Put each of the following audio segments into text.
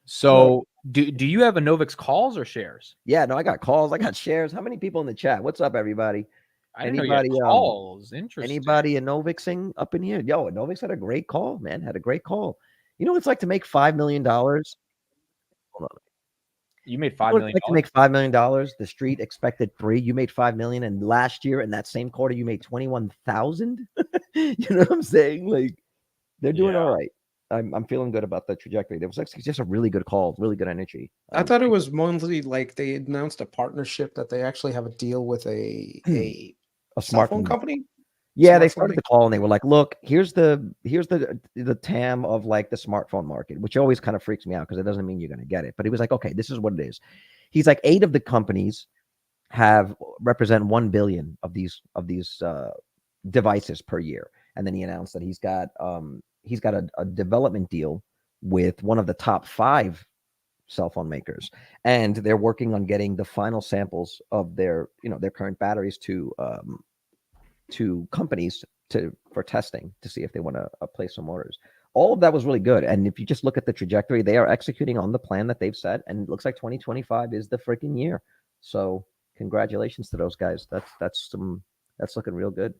So do you have Envx calls or shares? Yeah, no, I got calls. I got shares. How many people in the chat? What's up, everybody? I didn't know you had calls. Interesting. Anybody Envxing up in here? Yo, Envx had a great call, man. Had a great call. You know what it's like to make $5 million? Hold on. You made You know $5 what it's million. like to make $5 million? The street expected 3. You made 5 million, and last year in that same quarter, you made 21,000. You know what I'm saying? Like they're doing all right. I'm feeling good about the trajectory. There was actually just a really good call, really good energy. I thought it was mostly like they announced a partnership that they actually have a deal with a smartphone company. Yeah, they started the call and they were like, "Look, here's the TAM of like the smartphone market," which always kind of freaks me out because it doesn't mean you're going to get it. But he was like, "Okay, this is what it is." He's like, 8 of the companies represent 1 billion of these devices per year, and then he announced that he's got a development deal with one of the top 5 cell phone makers, and they're working on getting the final samples of their current batteries to companies for testing to see if they want to place some orders. All of that was really good, and if you just look at the trajectory, they are executing on the plan that they've set, and it looks like 2025 is the freaking year. So congratulations to those guys. That's looking real good.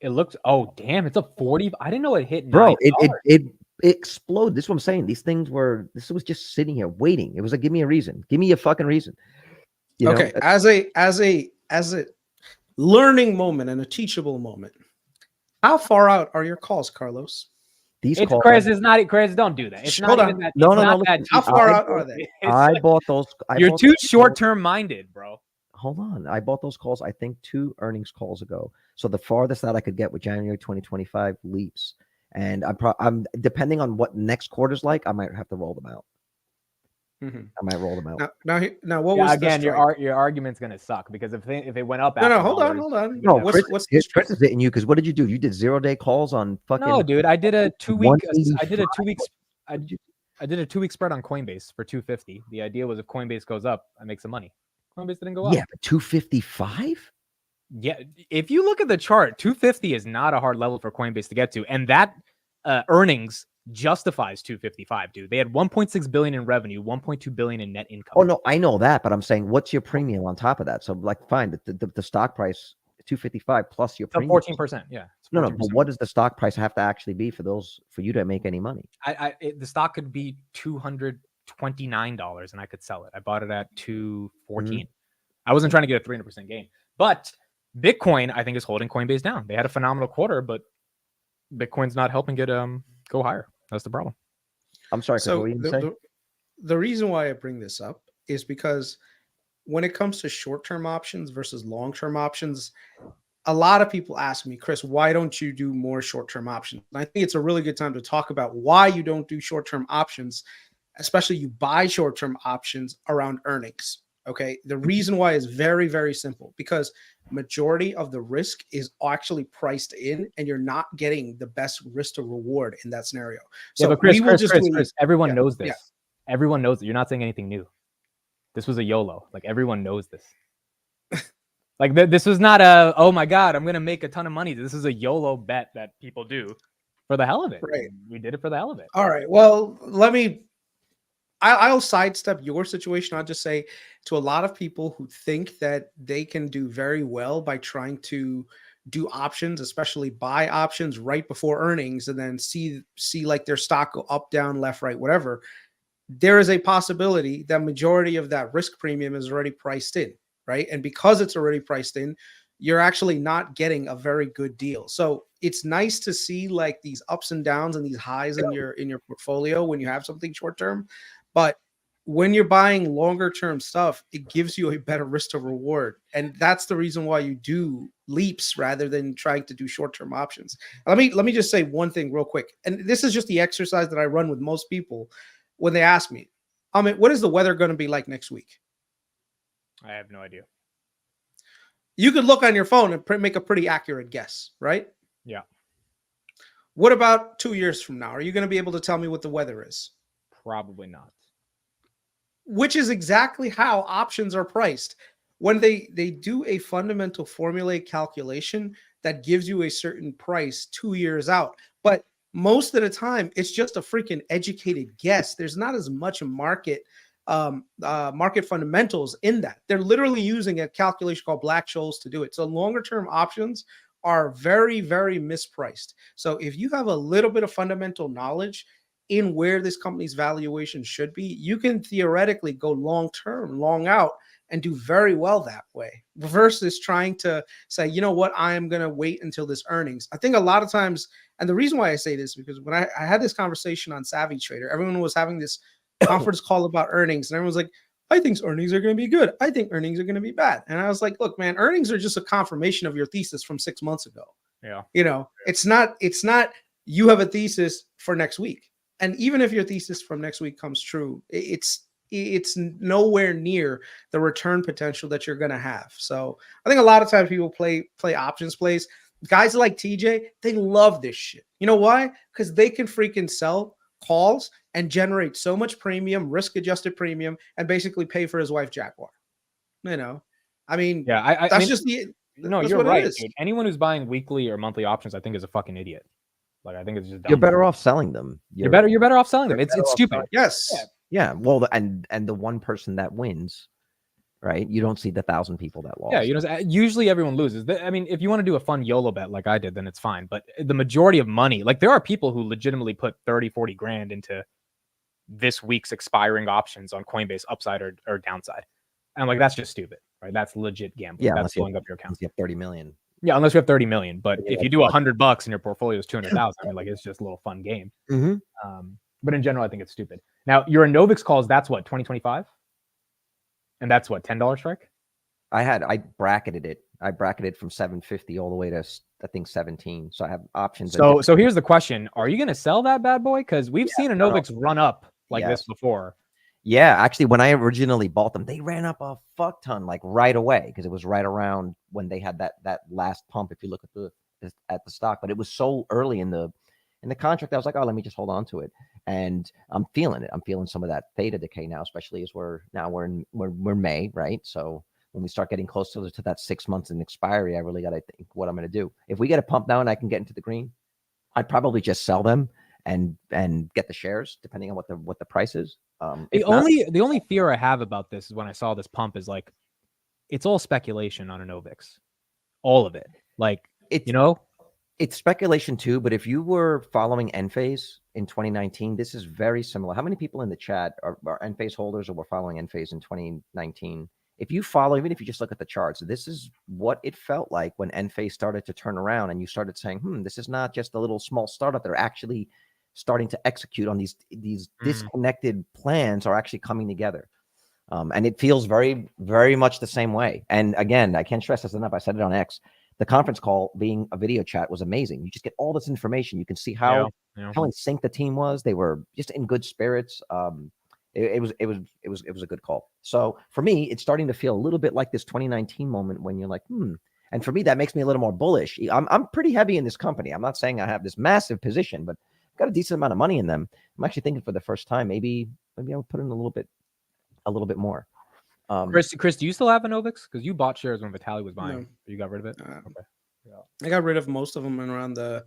It looks, oh damn, it's a 40. I didn't know it hit $9. Bro, it exploded. This is what I'm saying. This was just sitting here waiting. It was like, give me a reason. Give me a fucking reason. Okay, as a learning moment and a teachable moment, how far out are your calls, Carlos? These calls, KRIS is not. KRIS, don't do that. It's not even that. No. How far out are they? I bought those. You're too short-term minded, bro. Hold on. I bought those calls, I think, 2 earnings calls ago. So the farthest out I could get with January 2025 leaps. And I'm depending on what next quarter's like, I might have to roll them out. I might roll them out. Now what was again? Your argument's gonna suck because if it went up. No, hold on. No, what's KRIS is hitting you because what did you do? You did 0-day calls on fucking. No, dude, I did a 2-week. I did a 2 weeks. I did a 2-week spread on Coinbase for 250. The idea was if Coinbase goes up, I make some money. Coinbase didn't go up. Yeah, but 255. Yeah, if you look at the chart, 250 is not a hard level for Coinbase to get to, and that earnings justifies 255, dude. They had 1.6 billion in revenue, 1.2 billion in net income. Oh no, I know that, but I'm saying, what's your premium on top of that? So like, fine, the stock price 255 plus your premium. 14%. Yeah. 14%. No, but what does the stock price have to actually be for you to make any money? The stock could be $229 and I could sell it. I bought it at 214. I wasn't trying to get a 300% gain, but Bitcoin, I think, is holding Coinbase down. They had a phenomenal quarter, but Bitcoin's not helping it go higher. That's the problem. I'm sorry. So the reason why I bring this up is because when it comes to short-term options versus long-term options, a lot of people ask me, KRIS, why don't you do more short-term options? And I think it's a really good time to talk about why you don't do short-term options, especially you buy short-term options around earnings. Okay. The reason why is very, very simple, because majority of the risk is actually priced in and you're not getting the best risk to reward in that scenario. So but KRIS, everyone knows this. Yeah. Everyone knows that. You're not saying anything new. This was a YOLO. Like everyone knows this. Like this was not a, oh my God, I'm going to make a ton of money. This is a YOLO bet that people do for the hell of it. Right. We did it for the hell of it. All right. Well, I'll sidestep your situation. I'll just say to a lot of people who think that they can do very well by trying to do options, especially buy options right before earnings and then see like their stock go up, down, left, right, whatever. There is a possibility that majority of that risk premium is already priced in, right? And because it's already priced in, you're actually not getting a very good deal. So it's nice to see like these ups and downs and these highs in your portfolio when you have something short term. But when you're buying longer term stuff, it gives you a better risk to reward. And that's the reason why you do leaps rather than trying to do short term options. Let me just say one thing real quick. And this is just the exercise that I run with most people when they ask me, Amit, what is the weather going to be like next week? I have no idea. You could look on your phone and make a pretty accurate guess, right? Yeah. What about 2 years from now? Are you going to be able to tell me what the weather is? Probably not. Which is exactly how options are priced. When they do a fundamental formulaic calculation that gives you a certain price 2 years out. But most of the time it's just a freaking educated guess. There's not as much market market fundamentals in that. They're literally using a calculation called Black-Scholes to do it. So longer term options are very, very mispriced. So if you have a little bit of fundamental knowledge in where this company's valuation should be, you can theoretically go long term, long out, and do very well that way, versus trying to say, you know what, I am going to wait until this earnings. I think a lot of times, and the reason why I say this, because when I had this conversation on Savvy Trader, everyone was having this conference call about earnings, and everyone's like, I think earnings are going to be good. I think earnings are going to be bad. And I was like, look, man, earnings are just a confirmation of your thesis from 6 months ago. Yeah. You know, it's not you have a thesis for next week. And even if your thesis from next week comes true, it's nowhere near the return potential that you're going to have. So I think a lot of times people play options plays. Guys like TJ, they love this shit. You know why? Because they can freaking sell calls and generate so much premium, risk-adjusted premium, and basically pay for his wife Jaguar. You know, I mean, yeah, that's just the. No, you're right, dude. Anyone who's buying weekly or monthly options, I think, is a fucking idiot. Like, I think it's just dumb. You're better off selling them. You're better off selling them. It's stupid. Yes. Yeah. Well, and the one person that wins, right? You don't see the 1,000 people that lost. Yeah, you know, usually everyone loses. I mean, if you want to do a fun YOLO bet like I did, then it's fine. But the majority of money, like there are people who legitimately put 30, 40 grand into this week's expiring options on Coinbase, upside or downside. And like, that's just stupid, right? That's legit gambling. Yeah, that's blowing up your account. You have 30 million. Yeah, unless you have 30 million. But if you do $100 and your portfolio is 200,000, I mean, like, it's just a little fun game. But in general, I think it's stupid. Now, your Envx calls, that's what, 2025? And that's what, $10 strike? I bracketed it. I bracketed from 750 all the way to, I think, 17. So I have options. So here's the question. Are you going to sell that bad boy? Because we've seen a Envx run up like this before. Yeah, actually, when I originally bought them, they ran up a fuck ton, like right away, because it was right around when they had that last pump. If you look at the stock, but it was so early in the contract, I was like, oh, let me just hold on to it, and I'm feeling it. I'm feeling some of that theta decay now, especially as we're in May, right? So when we start getting closer to that 6 months in expiry, I really got to think what I'm going to do. If we get a pump now and I can get into the green, I'd probably just sell them and get the shares, depending on what the price is. The only fear I have about this is when I saw this pump is like, it's all speculation on an Envx, all of it. Like, it's speculation too. But if you were following Enphase in 2019, this is very similar. How many people in the chat are Enphase holders or were following Enphase in 2019? If you follow, even if you just look at the charts, this is what it felt like when Enphase started to turn around, and you started saying, this is not just a little small startup. They're actually starting to execute on these disconnected plans are actually coming together. And it feels very, very much the same way. And again, I can't stress this enough. I said it on X. The conference call being a video chat was amazing. You just get all this information. You can see how in sync the team was. They were just in good spirits. It was a good call. So for me, it's starting to feel a little bit like this 2019 moment when you're like, And for me, that makes me a little more bullish. I'm pretty heavy in this company. I'm not saying I have this massive position, but got a decent amount of money in them. I'm actually thinking for the first time, maybe I'll put in a little bit more. Chris, do you still have an Envx? Because you bought shares when VITALY was buying. No. You got rid of it? Okay. Yeah. I got rid of most of them around the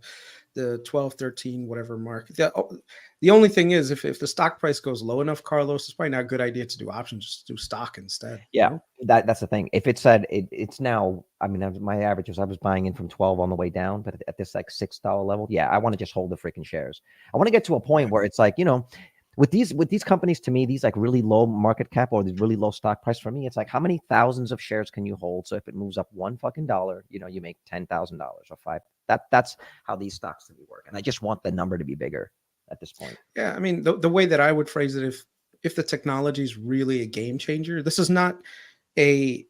12, 13, whatever mark. The only thing is, if the stock price goes low enough, Carlos, it's probably not a good idea to do options, just do stock instead. Yeah, that's the thing. If it said it's now, I mean, my average was I was buying in from 12 on the way down, but at this like $6 level, I want to just hold the freaking shares. I want to get to a point where it's like, with these companies, to me, these like really low market cap or these really low stock price, for me, it's like, how many thousands of shares can you hold? So if it moves up $1 fucking dollar, you make $10,000 or $5. That's how these stocks to me work. And I just want the number to be bigger at this point. Yeah. I mean, the way that I would phrase it, if the technology is really a game changer, this is not a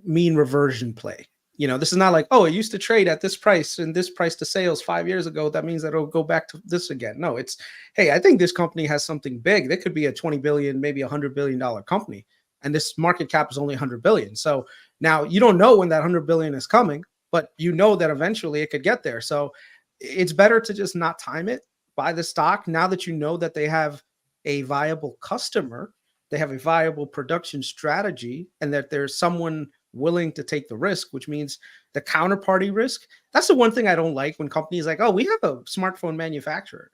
mean reversion play. This is not like, oh, it used to trade at this price and this price to sales 5 years ago. That means that it'll go back to this again. No, it's, hey, I think this company has something big. That could be a 20 billion, maybe $100 billion company. And this market cap is only 100 billion. So now you don't know when that 100 billion is coming, but you know that eventually it could get there. So it's better to just not time it, buy the stock. Now that you know that they have a viable customer, they have a viable production strategy, and that there's someone willing to take the risk, which means the counterparty risk. That's the one thing I don't like when companies like, oh, we have a smartphone manufacturer.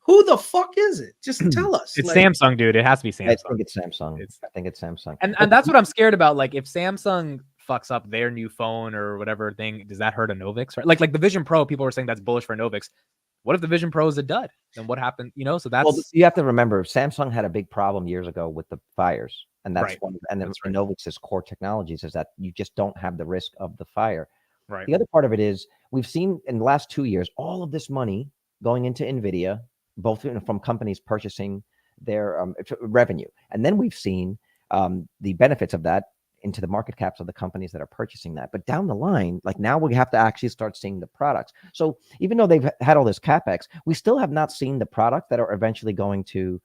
Who the fuck is it? Just tell us. It's like, Samsung, dude. It has to be Samsung. I think it's Samsung. It's, I think it's Samsung. and that's what I'm scared about. Like, if Samsung fucks up their new phone or whatever thing, does that hurt a Novix? Right? Like the Vision Pro, people were saying that's bullish for Novix. What if the Vision Pro is a dud? Then what happened? You know, so that's, well, you have to remember, Samsung had a big problem years ago with the fires, and that's Right. one. And That's right. Novix's core technologies is that you just don't have the risk of the fire. right. The other part of it is we've seen in the last 2 years all of this money going into Nvidia, both from companies purchasing their revenue, and then we've seen the benefits of that into the market caps of the companies that are purchasing that. But down the line, like now we have to actually start seeing the products. So even though they've had all this capex, we still have not seen the product that are eventually going to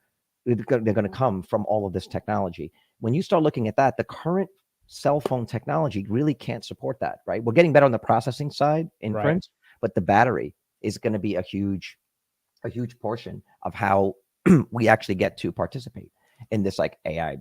come from all of this technology. When you start looking at that, the current cell phone technology really can't support that, right? We're getting better on the processing side, inference, but the battery is going to be a huge portion of how we actually get to participate in this like AI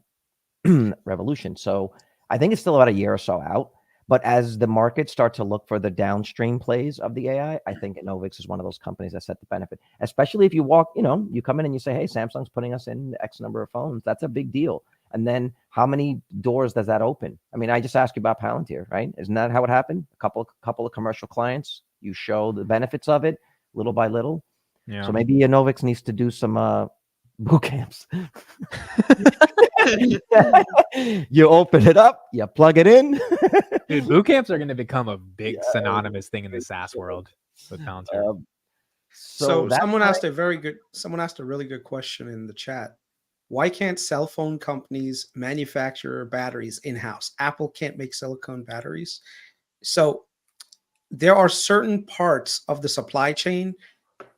revolution. So I think it's still about a year or so out. But as the market start to look for the downstream plays of the AI, I think Envx is one of those companies that set the benefit. Especially if you walk, you come in and you say, hey, Samsung's putting us in X number of phones. That's a big deal. And then how many doors does that open? I mean, I just asked you about Palantir, right? Isn't that how it happened? A couple of commercial clients, you show the benefits of it little by little. Yeah. So maybe Envx needs to do some boot camps. You open it up, you plug it in. Dude, boot camps are going to become a big synonymous thing in the SaaS world with Palantir. So someone asked a really good question in the chat. Why can't cell phone companies manufacture batteries in-house? Apple can't make silicone batteries. So there are certain parts of the supply chain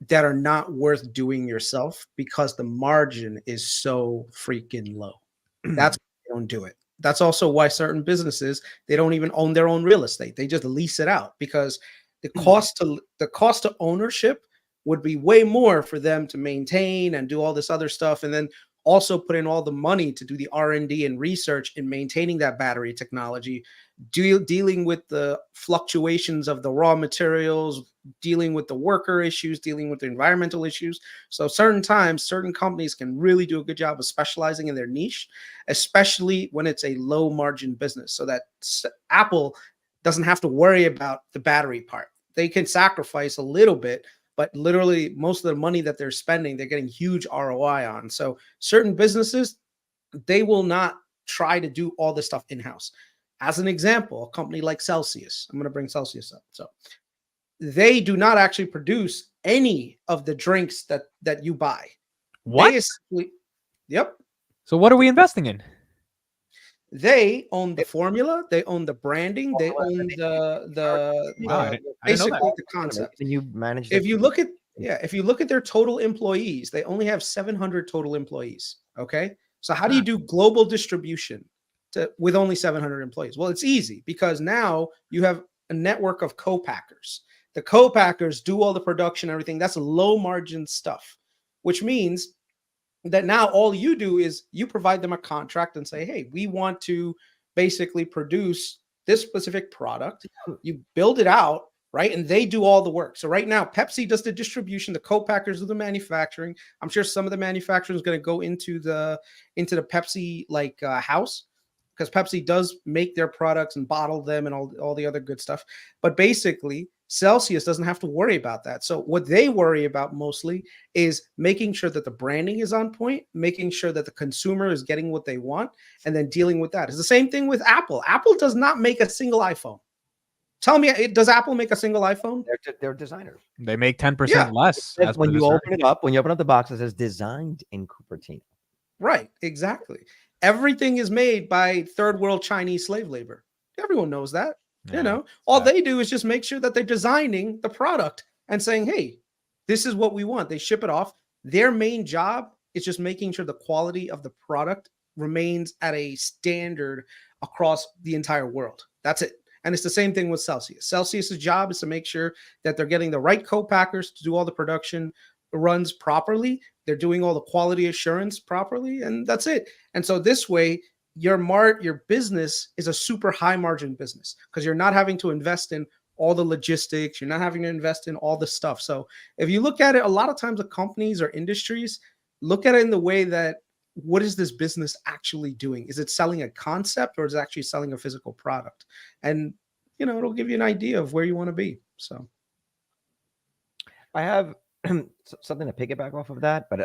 that are not worth doing yourself because the margin is so freaking low. That's why they don't do it. That's also why certain businesses, they don't even own their own real estate. They just lease it out because the cost to ownership would be way more for them to maintain and do all this other stuff, and then also put in all the money to do the R&D and research in maintaining that battery technology, dealing with the fluctuations of the raw materials, dealing with the worker issues, dealing with the environmental issues. So certain times, certain companies can really do a good job of specializing in their niche, especially when it's a low margin business, so that Apple doesn't have to worry about the battery part. They can sacrifice a little bit, but literally most of the money that they're spending, they're getting huge ROI on. So certain businesses, they will not try to do all this stuff in-house. As an example, a company like Celsius, I'm going to bring Celsius up. So they do not actually produce any of the drinks that you buy. What? Yep. So what are we investing in? They own the formula, they own the branding, they own basically the concept. And you manage. If you look at their total employees, they only have 700 total employees. Okay, so how do you do global distribution with only 700 employees? Well, it's easy because now you have a network of co-packers. The co-packers do all the production, everything. That's low margin stuff, which means that now all you do is you provide them a contract and say, hey, we want to basically produce this specific product. You build it out, right? And they do all the work. So right now, Pepsi does the distribution, the co-packers do the manufacturing. I'm sure some of the manufacturing is going to go into the Pepsi house, because Pepsi does make their products and bottle them and all the other good stuff. But basically, Celsius doesn't have to worry about that. So what they worry about mostly is making sure that the branding is on point, making sure that the consumer is getting what they want, and then dealing with that. It's the same thing with Apple. Apple does not make a single iPhone. Tell me, does Apple make a single iPhone? They're designers. They make 10% less. When you open up the box, it says designed in Cupertino. Right, exactly. Everything is made by third world Chinese slave labor. Everyone knows that. Yeah, all they do is just make sure that they're designing the product and saying, hey, this is what we want. They ship it off. Their main job is just making sure the quality of the product remains at a standard across the entire world. That's it. And it's the same thing with Celsius. Celsius's job is to make sure that they're getting the right co-packers to do all the production runs properly. They're doing all the quality assurance properly, and that's it. And so this way, your business is a super high margin business because you're not having to invest in all the logistics, you're not having to invest in all the stuff. So if you look at it, a lot of times the companies or industries look at it in the way that, what is this business actually doing? Is it selling a concept or is it actually selling a physical product? And it'll give you an idea of where you want to be. So I have something to piggyback off of that, but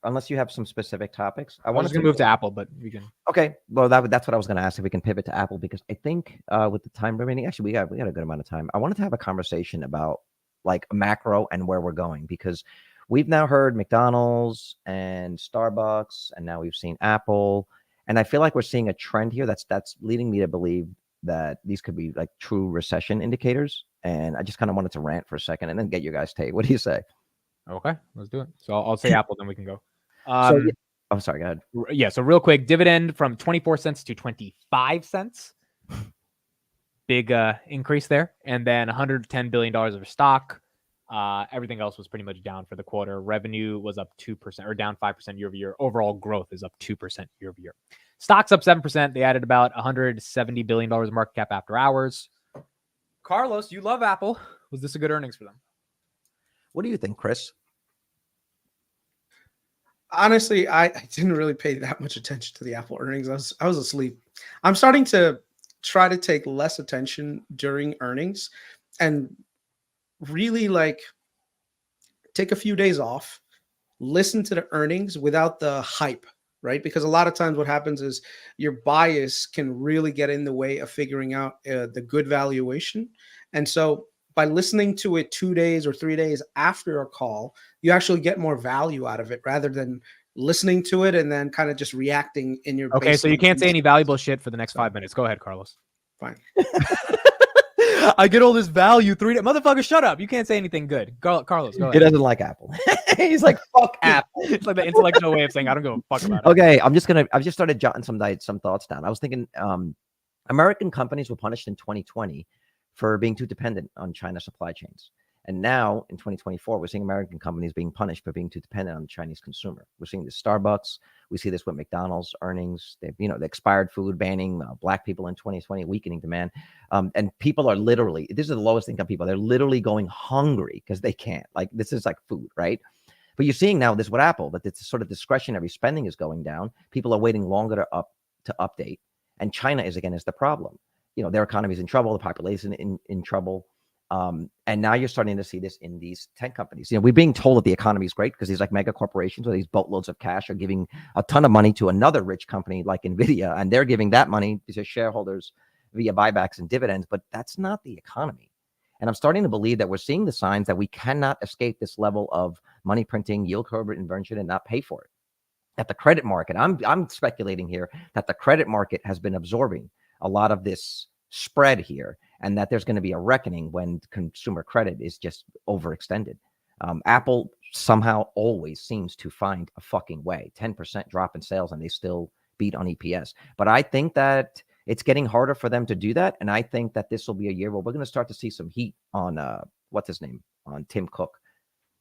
unless you have some specific topics, I was going to move to Apple, but we can. Okay, well that's what I was going to ask, if we can pivot to Apple, because I think with the time remaining, actually we got a good amount of time. I wanted to have a conversation about like macro and where we're going, because we've now heard McDonald's and Starbucks, and now we've seen Apple, and I feel like we're seeing a trend here that's leading me to believe that these could be like true recession indicators. And I just kind of wanted to rant for a second and then get your guys' take. What do you say? Okay, let's do it. So I'll say Apple, then we can go. I'm sorry, go ahead. Yeah, so real quick, dividend from 24 cents to 25 cents. Big increase there. And then $110 billion of stock. Everything else was pretty much down for the quarter. Revenue was up 2% or down 5% year over year. Overall growth is up 2% year over year. Stock's up 7%. They added about $170 billion market cap after hours. Carlos, you love Apple. Was this a good earnings for them? What do you think, Chris? Honestly, I didn't really pay that much attention to the Apple earnings. I was asleep. I'm starting to try to take less attention during earnings and really like take a few days off, listen to the earnings without the hype, right? Because a lot of times what happens is your bias can really get in the way of figuring out the good valuation. And so by listening to it 2 days or 3 days after a call, you actually get more value out of it rather than listening to it and then kind of just reacting in your. Okay, so you can't say any valuable shit for the next 5 minutes. Go ahead, Carlos. Fine. I get all this value. Motherfucker, shut up. You can't say anything good. Carlos, go ahead. He doesn't like Apple. He's like, fuck Apple. It's like the intellectual way of saying I don't give a fuck about it. Okay, I've just started jotting some thoughts down. I was thinking American companies were punished in 2020 for being too dependent on China supply chains. And now in 2024, we're seeing American companies being punished for being too dependent on the Chinese consumer. We're seeing this Starbucks. We see this with McDonald's earnings. The expired food banning black people in 2020, weakening demand. And people are literally, this is the lowest income people. They're literally going hungry because they can't. Like, this is like food, right? But you're seeing now this with Apple, that it's sort of discretionary spending is going down. People are waiting longer to update. And China is the problem. Their economy is in trouble, the population in trouble. And now you're starting to see this in these tech companies. We're being told that the economy is great because these like mega corporations or these boatloads of cash are giving a ton of money to another rich company like Nvidia, and they're giving that money to shareholders via buybacks and dividends. But that's not the economy. And I'm starting to believe that we're seeing the signs that we cannot escape this level of money printing, yield curve inversion, and not pay for it. At the credit market, I'm speculating here that the credit market has been absorbing a lot of this spread here, and that there's going to be a reckoning when consumer credit is just overextended. Apple somehow always seems to find a fucking way. 10% drop in sales and they still beat on EPS. But I think that it's getting harder for them to do that, and I think that this will be a year where we're going to start to see some heat on on Tim Cook.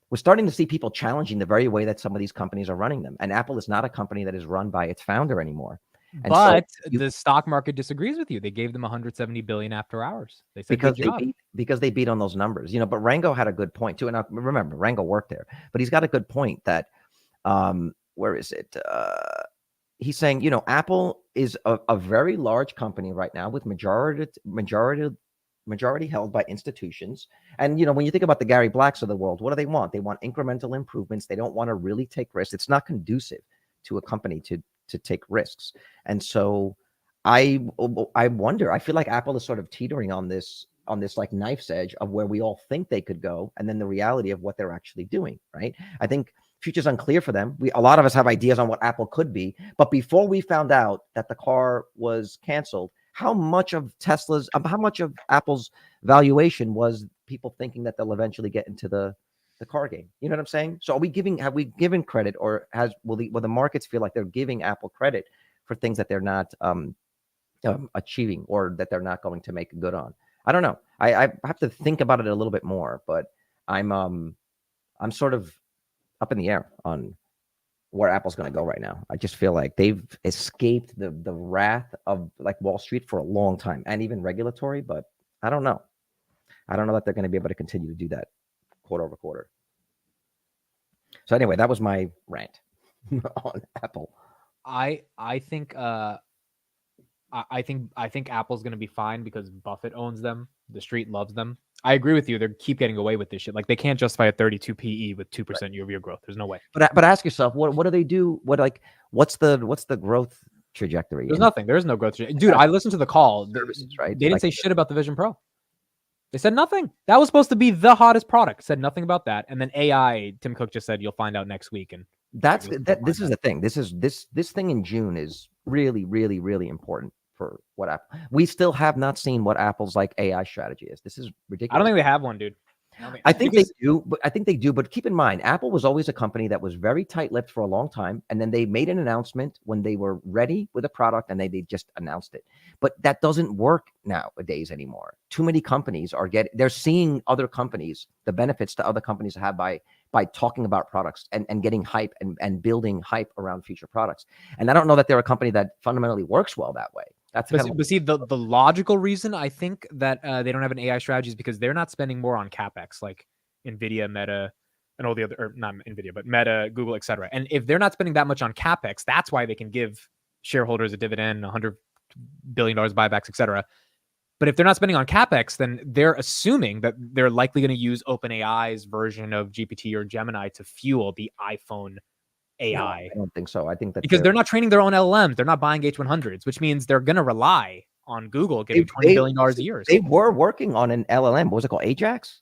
We're starting to see people challenging the very way that some of these companies are running them, and Apple is not a company that is run by its founder anymore. And but the stock market disagrees with you. They gave them 170 billion after hours. They said because they beat on those numbers, But Rango had a good point too. And remember, Rango worked there, but he's got a good point that where is it? He's saying, Apple is a very large company right now with majority held by institutions. And when you think about the Gary Blacks of the world, what do they want? They want incremental improvements. They don't want to really take risks. It's not conducive to a company to take risks. And so I wonder, I feel like Apple is sort of teetering on this like knife's edge of where we all think they could go, and then the reality of what they're actually doing, right? I think future's unclear for them. A lot of us have ideas on what Apple could be, but before we found out that the car was canceled, how much of Apple's valuation was people thinking that they'll eventually get into the car game? You know what I'm saying? So have we given credit, or will the markets feel like they're giving Apple credit for things that they're not achieving, or that they're not going to make good on? I don't know. I have to think about it a little bit more, but I'm sort of up in the air on where Apple's going to go right now. I just feel like they've escaped the wrath of like Wall Street for a long time, and even regulatory. But I don't know. I don't know that they're going to be able to continue to do that quarter over quarter. So anyway, that was my rant on Apple. I think I think Apple's going to be fine because Buffett owns them. The street loves them. I agree with you. They keep getting away with this shit. Like they can't justify a 32 PE with 2% year-over-year growth. There's no way. But ask yourself, what do they do? What's the growth trajectory? There's nothing. There is no growth. Dude, I listened to the call. Services, right? They didn't say shit about the Vision Pro. They said nothing. That was supposed to be the hottest product. Said nothing about that. And then AI, Tim Cook just said you'll find out next week. And this is the thing. This thing in June is really, really, really important for what Apple. We still have not seen what Apple's like AI strategy is. This is ridiculous. I don't think they have one, dude. I think they do, but keep in mind, Apple was always a company that was very tight-lipped for a long time, and then they made an announcement when they were ready with a product, and they just announced it. But that doesn't work nowadays anymore. Too many companies they're seeing other companies, the benefits to other companies have by talking about products and getting hype and building hype around future products. And I don't know that they're a company that fundamentally works well that way. But see, the logical reason I think that they don't have an AI strategy is because they're not spending more on CapEx like NVIDIA, Meta, and all the other, or not NVIDIA, but Meta, Google, etc. And if they're not spending that much on CapEx, that's why they can give shareholders a dividend, $100 billion buybacks, etc. But if they're not spending on CapEx, then they're assuming that they're likely going to use OpenAI's version of GPT or Gemini to fuel the iPhone AI. No, I don't think so. I think that because they're not training their own LLMs. They're not buying H100s, which means they're going to rely on Google getting $20 billion a year. They were working on an LLM. What was it called? Ajax?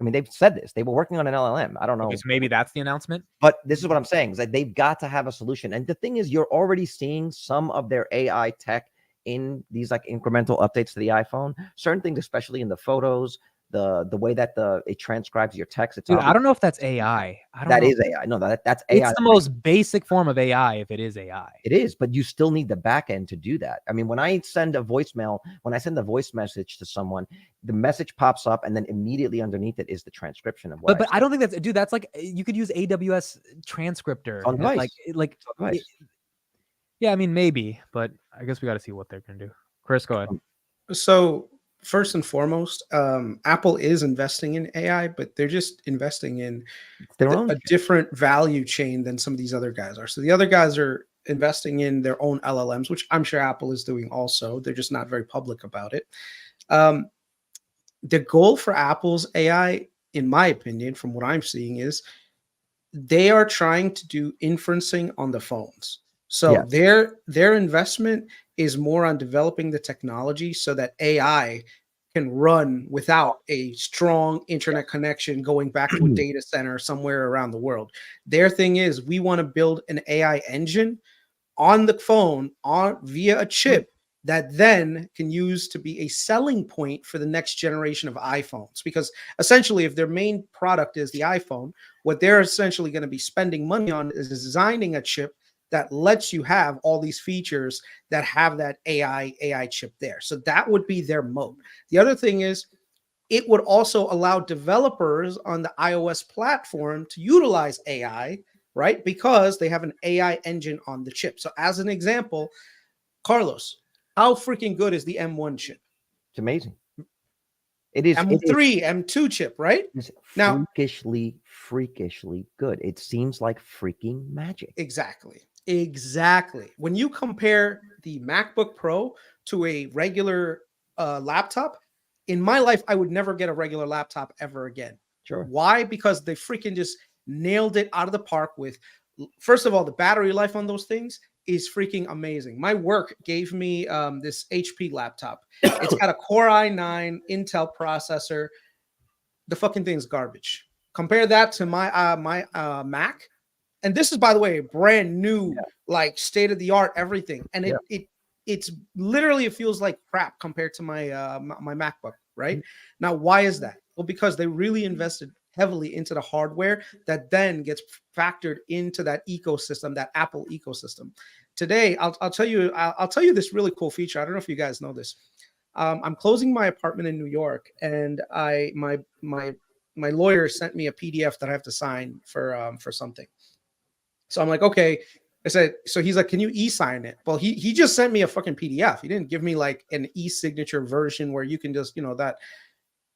I mean, they've said this. They were working on an LLM. I don't know. Okay, so maybe that's the announcement. But this is what I'm saying, is that they've got to have a solution. And the thing is, you're already seeing some of their AI tech in these like incremental updates to the iPhone. Certain things, especially in the photos, the way that it transcribes your text. It's Dude, I don't know if that's AI. That is AI. No, that's AI. It's the most basic form of AI if it is AI. It is, but you still need the back end to do that. I mean, when I send a voice message to someone, the message pops up and then immediately underneath it is the transcription of what. But I don't think that's, dude, that's like, you could use AWS transcriptor. On device. Yeah, I mean, maybe, but I guess we got to see what they're going to do. Chris, go ahead. So first and foremost, Apple is investing in AI, but they're just investing in a different value chain than some of these other guys are. So the other guys are investing in their own LLMs, which I'm sure Apple is doing also. They're just not very public about it. The goal for Apple's AI, in my opinion, from what I'm seeing, is they are trying to do inferencing on the phones. So their investment is more on developing the technology so that AI can run without a strong internet connection going back to a data center somewhere around the world. Their thing is, we want to build an AI engine on the phone via a chip that then can use to be a selling point for the next generation of iPhones. Because essentially, if their main product is the iPhone, what they're essentially going to be spending money on is designing a chip that lets you have all these features that have that AI chip there. So that would be their moat. The other thing is, it would also allow developers on the iOS platform to utilize AI, right? Because they have an AI engine on the chip. So as an example, Carlos, how freaking good is the M1 chip? It's amazing. It is M3, M2 chip, right? It's freakishly good. It seems like freaking magic. Exactly. When you compare the MacBook Pro to a regular laptop, in my life, I would never get a regular laptop ever again. Sure. Why? Because they freaking just nailed it out of the park with, first of all, the battery life on those things is freaking amazing. My work gave me this HP laptop. It's got a Core i9 Intel processor. The fucking thing's garbage. Compare that to my Mac. And this is, by the way, a brand new, like state of the art, everything. And it's literally, it feels like crap compared to my my MacBook, right? Mm-hmm. Now, why is that? Well, because they really invested heavily into the hardware that then gets factored into that ecosystem, that Apple ecosystem. Today, I'll tell you this really cool feature. I don't know if you guys know this. I'm closing my apartment in New York, and my lawyer sent me a PDF that I have to sign for something. So I'm like, okay. I said, so he's like, can you e-sign it? Well, he just sent me a fucking PDF. He didn't give me like an e-signature version where you can just, that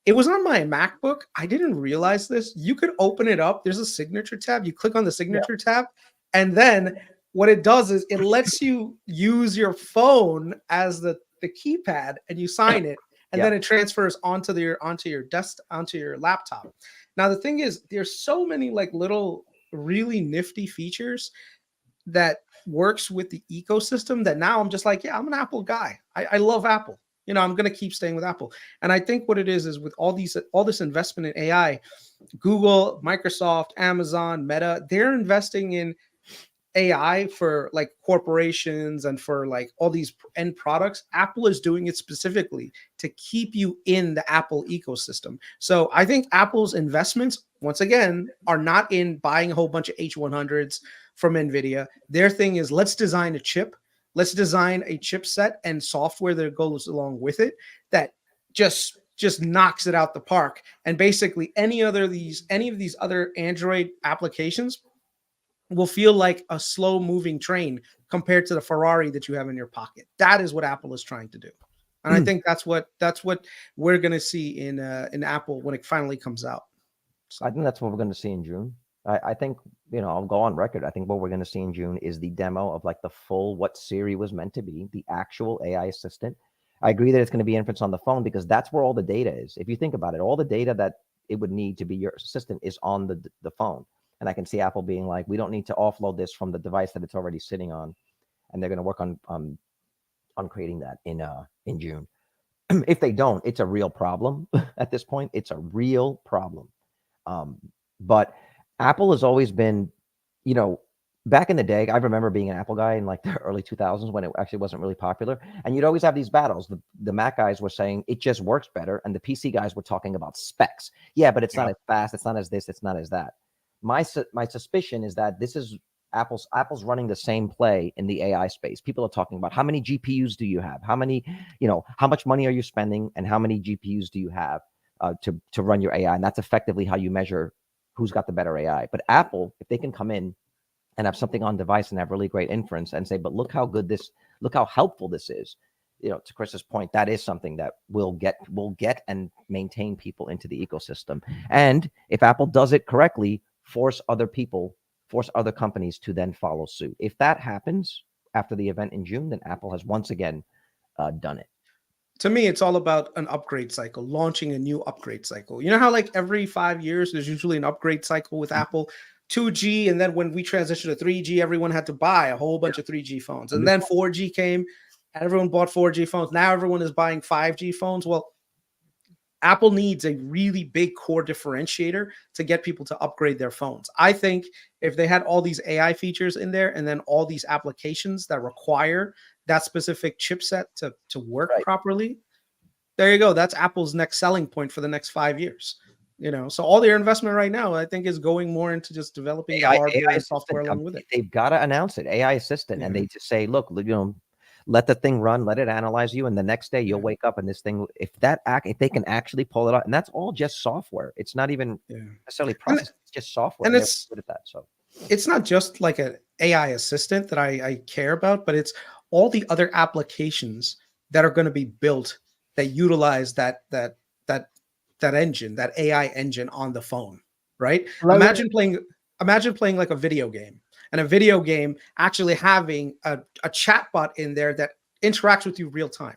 it was on my MacBook. I didn't realize this. You could open it up. There's a signature tab. You click on the signature tab, and then what it does is it lets you use your phone as the keypad, and you sign it, and then it transfers onto your laptop. Now the thing is, there's so many like little really nifty features that works with the ecosystem that now I'm just like, yeah, I'm an Apple guy. I love Apple. I'm going to keep staying with Apple. And I think what it is with all this investment in AI, Google, Microsoft, Amazon, Meta, they're investing in AI for like corporations and for like all these end products. Apple is doing it specifically to keep you in the Apple ecosystem. So I think Apple's investments, once again, are not in buying a whole bunch of H100s from NVIDIA. Their thing is, let's design a chip. Let's design a chipset and software that goes along with it that just knocks it out the park. And basically any of these other Android applications will feel like a slow moving train compared to the Ferrari that you have in your pocket. That is what Apple is trying to do. And I think that's what we're going to see in Apple when it finally comes out. So I think that's what we're going to see in June. I think, I'll go on record. I think what we're going to see in June is the demo of like the full, what Siri was meant to be, the actual AI assistant. I agree that it's going to be inference on the phone because that's where all the data is. If you think about it, all the data that it would need to be your assistant is on the phone. And I can see Apple being like, we don't need to offload this from the device that it's already sitting on. And they're going to work on creating that in June. If they don't, it's a real problem at this point. It's a real problem. But Apple has always been, back in the day, I remember being an Apple guy in like the early 2000s when it actually wasn't really popular. And you'd always have these battles. The Mac guys were saying it just works better. And the PC guys were talking about specs. Yeah, but it's not as fast. It's not as this. It's not as that. My suspicion is that this is Apple's running the same play in the AI space. People are talking about how many GPUs do you have? How many, how much money are you spending? And how many GPUs do you have to run your AI? And that's effectively how you measure who's got the better AI. But Apple, if they can come in and have something on device and have really great inference and say, but look how helpful this is. To Chris's point, that is something that will get and maintain people into the ecosystem. And if Apple does it correctly, force other companies to then follow suit. If that happens after the event in June, then Apple has once again done it. To me, it's all about an upgrade cycle, launching a new upgrade cycle. You know how like every 5 years, there's usually an upgrade cycle with Apple, 2G. And then when we transitioned to 3G, everyone had to buy a whole bunch of 3G phones. And then 4G came and everyone bought 4G phones. Now everyone is buying 5G phones. Well, Apple needs a really big core differentiator to get people to upgrade their phones. I think if they had all these AI features in there and then all these applications that require that specific chipset to work properly, there you go. That's Apple's next selling point for the next 5 years. So all their investment right now, I think, is going more into just developing the hardware and software along with it. They've got to announce it, AI assistant, and they just say, look, let the thing run, let it analyze you, and the next day you'll wake up and this thing, if they can actually pull it out, and that's all just software. It's not even necessarily process, it's just software. And it's good at that. So it's not just like an AI assistant that I care about, but it's all the other applications that are going to be built that utilize that engine, that AI engine on the phone, right? Imagine playing like a video game. And a video game actually having a chatbot in there that interacts with you real time,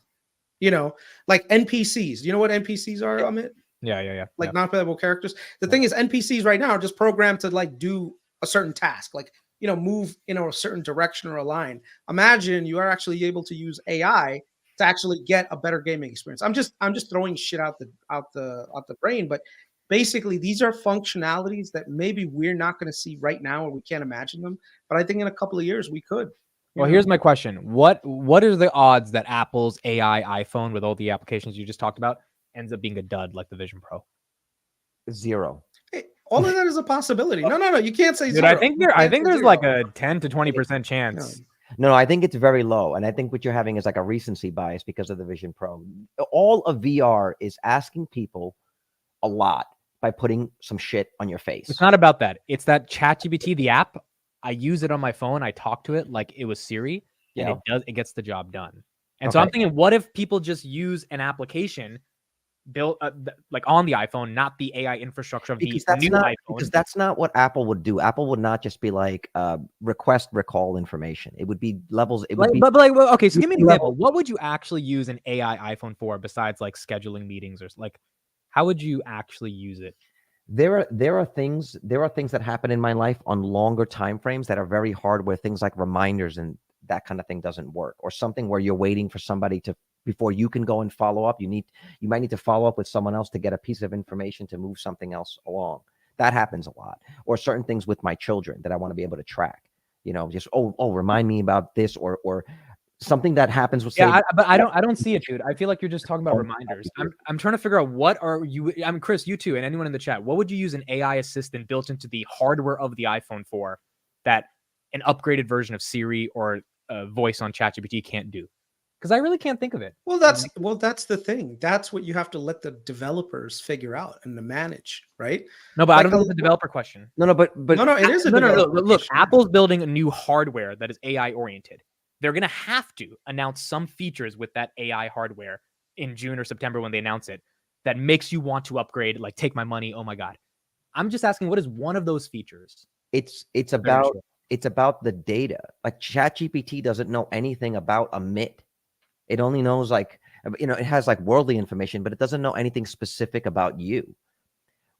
like NPCs. You know what NPCs are, Amit? Yeah. Like non-playable characters. The thing is, NPCs right now are just programmed to like do a certain task, like move in a certain direction or a line. Imagine you are actually able to use AI to actually get a better gaming experience. I'm just throwing shit out the brain, but basically, these are functionalities that maybe we're not going to see right now, or we can't imagine them. But I think in a couple of years we could. Well, here's my question: What are the odds that Apple's AI iPhone, with all the applications you just talked about, ends up being a dud like the Vision Pro? 0. Hey, all of that is a possibility. No, you can't say 0. I think there's like a 10 to 20% chance. No, I think it's very low. And I think what you're having is like a recency bias because of the Vision Pro. All of VR is asking people a lot by putting some shit on your face. It's not about that. It's that ChatGPT, the app, I use it on my phone. I talk to it like it was Siri, and Yeah. it gets the job done. And so I'm thinking, what if people just use an application built like on the iPhone, not the AI infrastructure of Because the that's new not iPhone? because that's not what Apple would do. Apple would not just be like request recall information. It would be levels. It would Like, be but like, well, okay, so give me an level- example. What would you actually use an AI iPhone for besides like scheduling meetings or like, how would you actually use it? there are things that happen in my life on longer time frames that are very hard, where things like reminders and that kind of thing doesn't work, or something where you're waiting for somebody to before you can go and follow up. You might need to follow up with someone else to get a piece of information to move something else along. That happens a lot. Or certain things with my children that I want to be able to track. Just remind me about this, or something that happens with But I don't see it, dude. I feel like you're just talking about reminders. I'm trying to figure out what are you. I mean, Chris, you too, and anyone in the chat. What would you use an AI assistant built into the hardware of the iPhone for that an upgraded version of Siri or voice on ChatGPT can't do? Because I really can't think of it. Well, that's the thing. That's what you have to let the developers figure out and to manage, right? No, but I don't think it's a developer question. No, but no, it is a no. developer Look, question. Apple's building a new hardware that is AI oriented. They're gonna have to announce some features with that AI hardware in June or September when they announce it that makes you want to upgrade. Like, take my money. Oh my god. I'm just asking, what is one of those features? It's about the data. Like ChatGPT doesn't know anything about AMIT. It only knows it has like worldly information, but it doesn't know anything specific about you.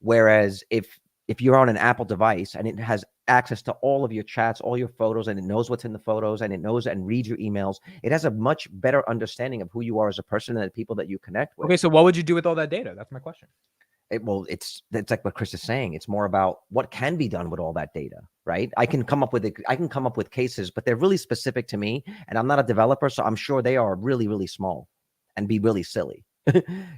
Whereas if you're on an Apple device and it has access to all of your chats, all your photos, and it knows what's in the photos, and it knows and reads your emails, it has a much better understanding of who you are as a person and the people that you connect with. Okay, so what would you do with all that data? That's my question. It's like what Chris is saying. It's more about what can be done with all that data, right? I can come up with cases, but they're really specific to me, and I'm not a developer, so I'm sure they are really, really small and be really silly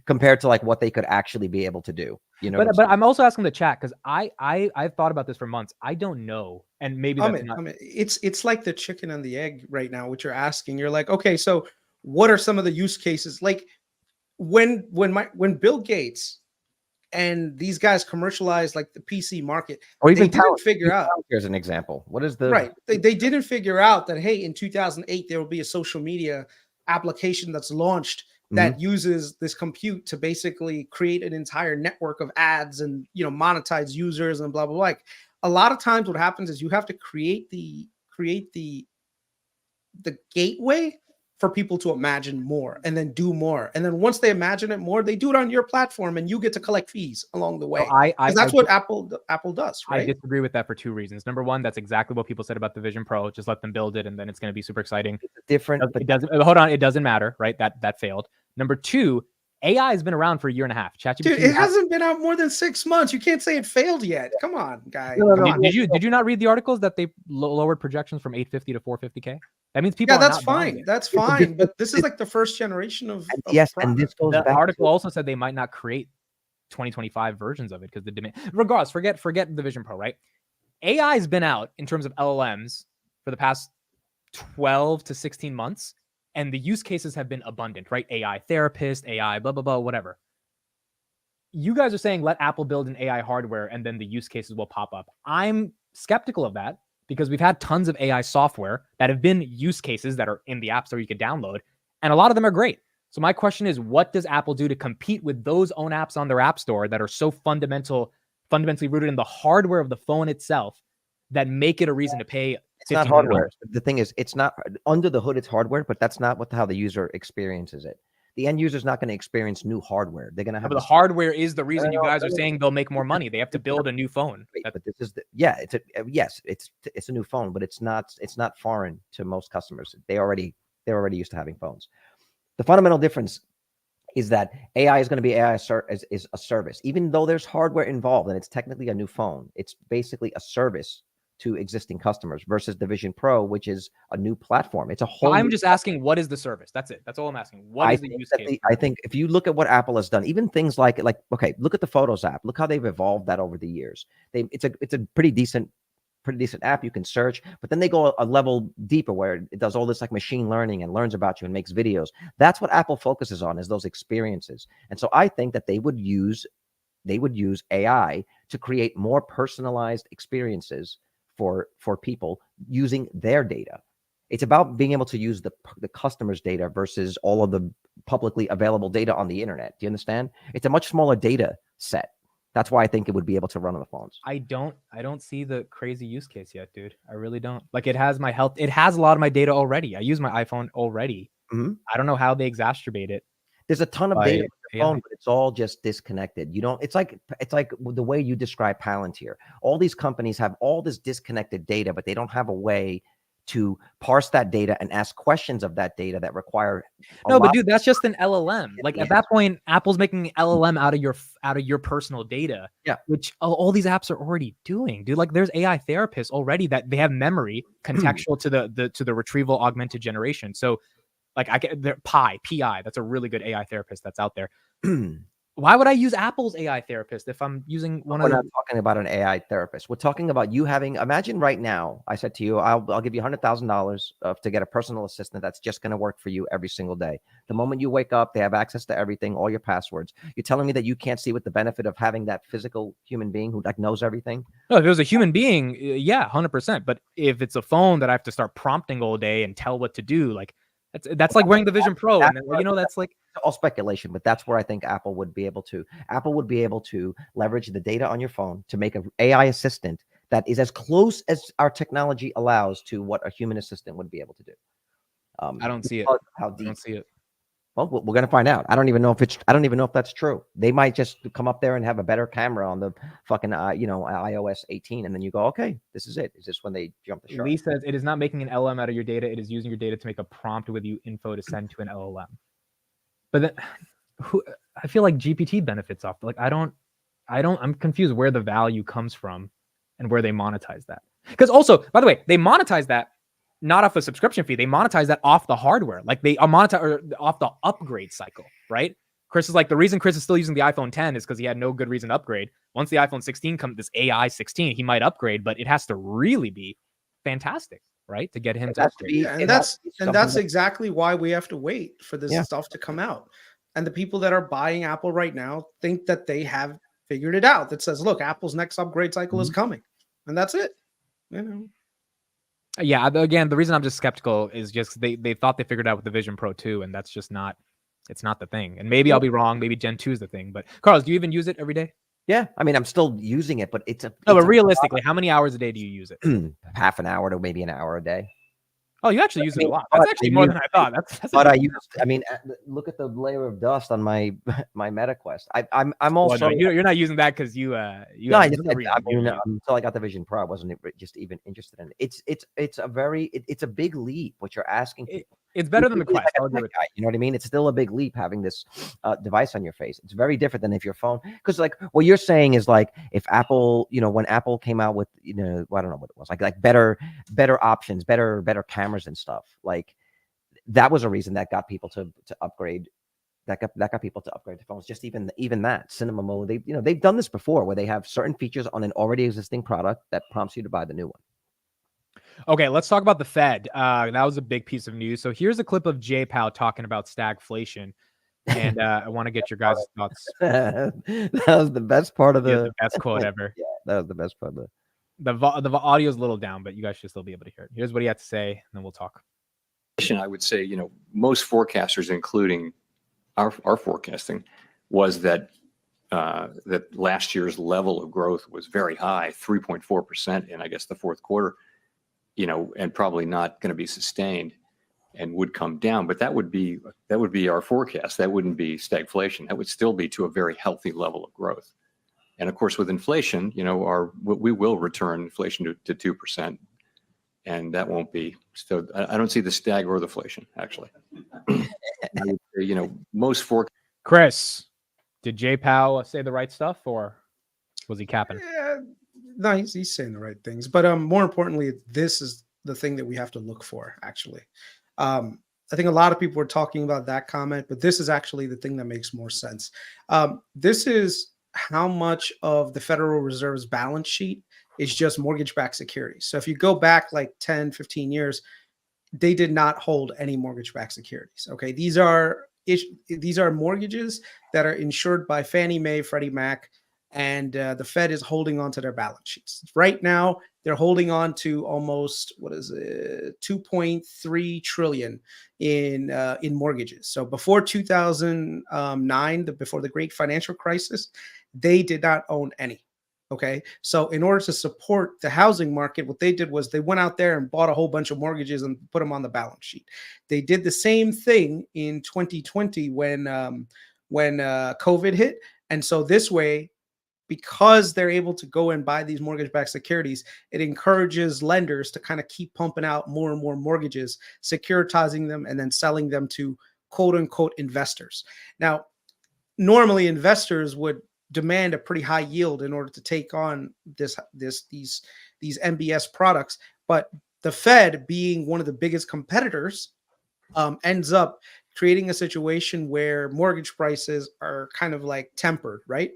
compared to like what they could actually be able to do. But I'm also asking the chat because I've thought about this for months. I don't know, and maybe that's not. It's like the chicken and the egg right now. What you're asking, you're like, okay, so what are some of the use cases? Like when Bill Gates and these guys commercialized like the PC market, or even they didn't figure out. Here's an example. What is the right? They didn't figure out that, hey, in 2008 there will be a social media application that's launched that uses this compute to basically create an entire network of ads and monetize users and blah blah blah. Like a lot of times, what happens is you have to create the gateway for people to imagine more and then do more. And then once they imagine it more, they do it on your platform and you get to collect fees along the way. So that's what Apple does, right? I disagree with that for two reasons. Number one, that's exactly what people said about the Vision Pro. Just let them build it and then it's going to be super exciting. It doesn't, hold on, it doesn't matter, right? That failed. Number two, AI has been around for a year and a half. ChatGPT, dude, it hasn't been out more than 6 months. You can't say it failed yet. Come on, guy. Did you not read the articles that they lowered projections from 850 to 450K? That means people. Yeah, that's fine. That's fine. But this is like the first generation of yes, and this goes the back. Article also said they might not create 2025 versions of it because the demand. Regardless, forget the Vision Pro, right? AI has been out in terms of LLMs for the past 12 to 16 months, and the use cases have been abundant, right? AI therapist, AI blah blah blah, whatever. You guys are saying let Apple build an AI hardware and then the use cases will pop up. I'm skeptical of that because we've had tons of AI software that have been use cases that are in the App Store you could download, and a lot of them are great. So my question is, what does Apple do to compete with those own apps on their App Store that are so fundamentally rooted in the hardware of the phone itself that make it a reason to pay? It's not hardware. The thing is, it's not under the hood. It's hardware, but that's not how the user experiences it. The end user is not going to experience new hardware. They're going to have the hardware is the reason you guys are saying they'll make more money. They have to build a new phone. But this is it's a new phone, but it's not foreign to most customers. They're already used to having phones. The fundamental difference is that AI is going to be is a service, even though there's hardware involved and it's technically a new phone. It's basically a service to existing customers versus the Vision Pro, which is a new platform. It's a whole. I'm just asking, what is the service? That's it. That's all I'm asking. What is the use case? I think if you look at what Apple has done, even things like okay, look at the Photos app. Look how they've evolved that over the years. It's a pretty decent app. You can search, but then they go a level deeper where it does all this like machine learning and learns about you and makes videos. That's what Apple focuses on, is those experiences. And so I think that they would use AI to create more personalized experiences for people using their data. It's about being able to use the customer's data versus all of the publicly available data on the internet. Do you understand? It's a much smaller data set. That's why I think it would be able to run on the phones. I don't see the crazy use case yet, dude. I really don't. Like, it has my health. It has a lot of my data already. I use my iPhone already. I don't know how they exacerbate it. There's a ton of data on your phone, but it's all just disconnected. You don't. It's like the way you describe Palantir. All these companies have all this disconnected data, but they don't have a way to parse that data and ask questions of that data that require. No, but dude, that's just an LLM. Like, at that point, Apple's making an LLM out of your personal data. Yeah, which all these apps are already doing, dude. Like, there's AI therapists already that they have memory contextual to the retrieval augmented generation. So, like, PI. That's a really good AI therapist that's out there. Why would I use Apple's AI therapist if I'm using one of them? We're not talking about an AI therapist. We're talking about you having, imagine right now, I said to you, I'll give you $100,000 to get a personal assistant that's just going to work for you every single day. The moment you wake up, they have access to everything, all your passwords. You're telling me that you can't see what the benefit of having that physical human being who like knows everything? No, if it was a human being, yeah, 100%. But if it's a phone that I have to start prompting all day and tell what to do, like, that's like wearing the Vision Pro, and then, you know, that's like all speculation, but that's where I think Apple would be able to leverage the data on your phone to make an AI assistant that is as close as our technology allows to what a human assistant would be able to do. I don't see it. How deep? I don't see it. Well, we're going to find out. I don't even know if that's true. They might just come up there and have a better camera on the fucking, iOS 18. And then you go, okay, this is it. Is this when they jump the shark? Lee says it is not making an LLM out of your data. It is using your data to make a prompt with you info to send to an LLM. But then I feel like GPT benefits off. Like, I'm confused where the value comes from and where they monetize that. Because also, by the way, they monetize that not off a subscription fee. They monetize that off the hardware. Like, they monetize off the upgrade cycle, right? KRIS is like, the reason KRIS is still using the iPhone 10 is because he had no good reason to upgrade. Once the iPhone 16 comes, this AI 16, he might upgrade, but it has to really be fantastic, right, to get him to upgrade. Yeah, and that's exactly why we have to wait for this stuff to come out. And the people that are buying Apple right now think that they have figured it out. That says, look, Apple's next upgrade cycle is coming, and that's it. You know. Yeah, again, the reason I'm just skeptical is just they thought they figured out with the Vision Pro 2, and that's just not, it's not the thing. And maybe I'll be wrong. Maybe Gen 2 is the thing. But Carlos, do you even use it every day? Yeah, I mean, I'm still using it, but but realistically, how many hours a day do you use it? Half an hour to maybe an hour a day. Oh, you actually use it a lot. That's actually more than I thought. That's but I mean, look at the layer of dust on my MetaQuest. I'm also. Well, no, you're not using that because you. No, until I got the Vision Pro, I wasn't just even interested in it. It's a big leap what you're asking. It's better than the Quest. You know what I mean? It's still a big leap having this device on your face. It's very different than if your phone, because like what you're saying is like if Apple, when Apple came out with, I don't know what it was, like better options, better cameras and stuff. Like that was a reason that got people to upgrade. That got people to upgrade to phones. Just even that cinema mode. They've done this before where they have certain features on an already existing product that prompts you to buy the new one. Okay, let's talk about the Fed. That was a big piece of news. So here's a clip of Jpow talking about stagflation, and I want to get your guys' thoughts. That was the best part of the best quote ever. Yeah, that was the best part of the audio is a little down, but you guys should still be able to hear it. Here's what he had to say, and then we'll talk. I would say, most forecasters, including our forecasting, was that that last year's level of growth was very high, 3.4% in, I guess, the fourth quarter. And probably not going to be sustained and would come down. But that would be our forecast. That wouldn't be stagflation. That would still be to a very healthy level of growth. And of course, with inflation, we will return inflation to 2%. And that won't be. So I don't see the stag or the inflation, actually. Most forecasts. KRIS, did Jpow say the right stuff, or was he capping? Yeah. No, he's saying the right things, but more importantly, this is the thing that we have to look for. Actually, I think a lot of people were talking about that comment, but this is actually the thing that makes more sense. This is how much of the Federal Reserve's balance sheet is just mortgage-backed securities. So if you go back like 10, 15 years, they did not hold any mortgage-backed securities. Okay, these are mortgages that are insured by Fannie Mae, Freddie Mac. and the Fed is holding on to their balance sheets. Right now, they're holding on to almost, what is it, 2.3 trillion in mortgages. So before 2009, before the great financial crisis, they did not own any. Okay. So in order to support the housing market, what they did was they went out there and bought a whole bunch of mortgages and put them on the balance sheet. They did the same thing in 2020 when COVID hit. And so this way, because they're able to go and buy these mortgage-backed securities, it encourages lenders to kind of keep pumping out more and more mortgages, securitizing them, and then selling them to quote unquote investors. Now, normally investors would demand a pretty high yield in order to take on these MBS products, but the Fed, being one of the biggest competitors, ends up creating a situation where mortgage prices are kind of like tempered, right?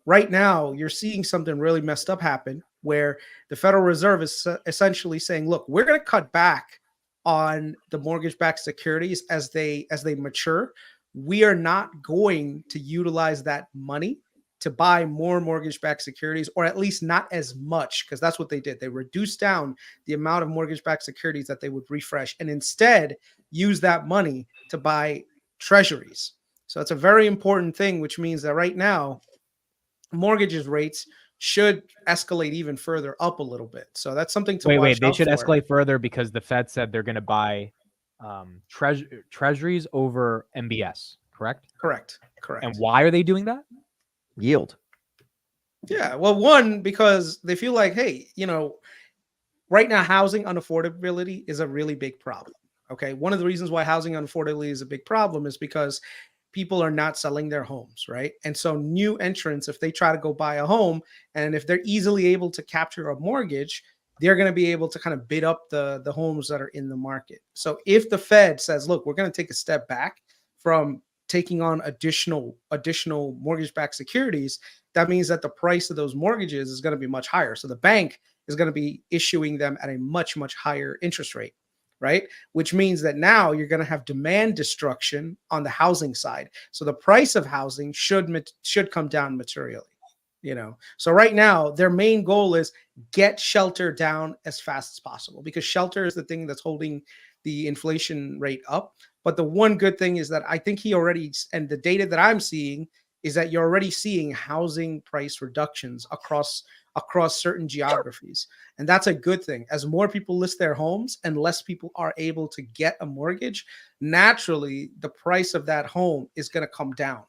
Right now, you're seeing something really messed up happen where the Federal Reserve is essentially saying, look, we're going to cut back on the mortgage-backed securities as they mature. We are not going to utilize that money to buy more mortgage-backed securities, or at least not as much, because that's what they did. They reduced down the amount of mortgage-backed securities that they would refresh and instead use that money to buy treasuries. So it's a very important thing, which means that right now, mortgages rates should escalate even further up a little bit. So that's something to watch Wait, they out should for. escalate further because the Fed said they're going to buy treasuries over MBS, correct? Correct. And why are they doing that? Yield. Yeah. Well, one, because they feel like, hey, right now housing unaffordability is a really big problem. Okay. One of the reasons why housing unaffordability is a big problem is because people are not selling their homes, right? And so new entrants, if they try to go buy a home, and if they're easily able to capture a mortgage, they're going to be able to kind of bid up the homes that are in the market. So if the Fed says, look, we're going to take a step back from taking on additional mortgage-backed securities, that means that the price of those mortgages is going to be much higher. So the bank is going to be issuing them at a much, much higher interest rate, right? Which means that now you're going to have demand destruction on the housing side. So the price of housing should come down materially, So right now, their main goal is get shelter down as fast as possible, because shelter is the thing that's holding the inflation rate up. But the one good thing is that I think he already, and the data that I'm seeing is that you're already seeing housing price reductions across certain geographies. And that's a good thing. As more people list their homes and less people are able to get a mortgage, naturally the price of that home is going to come down.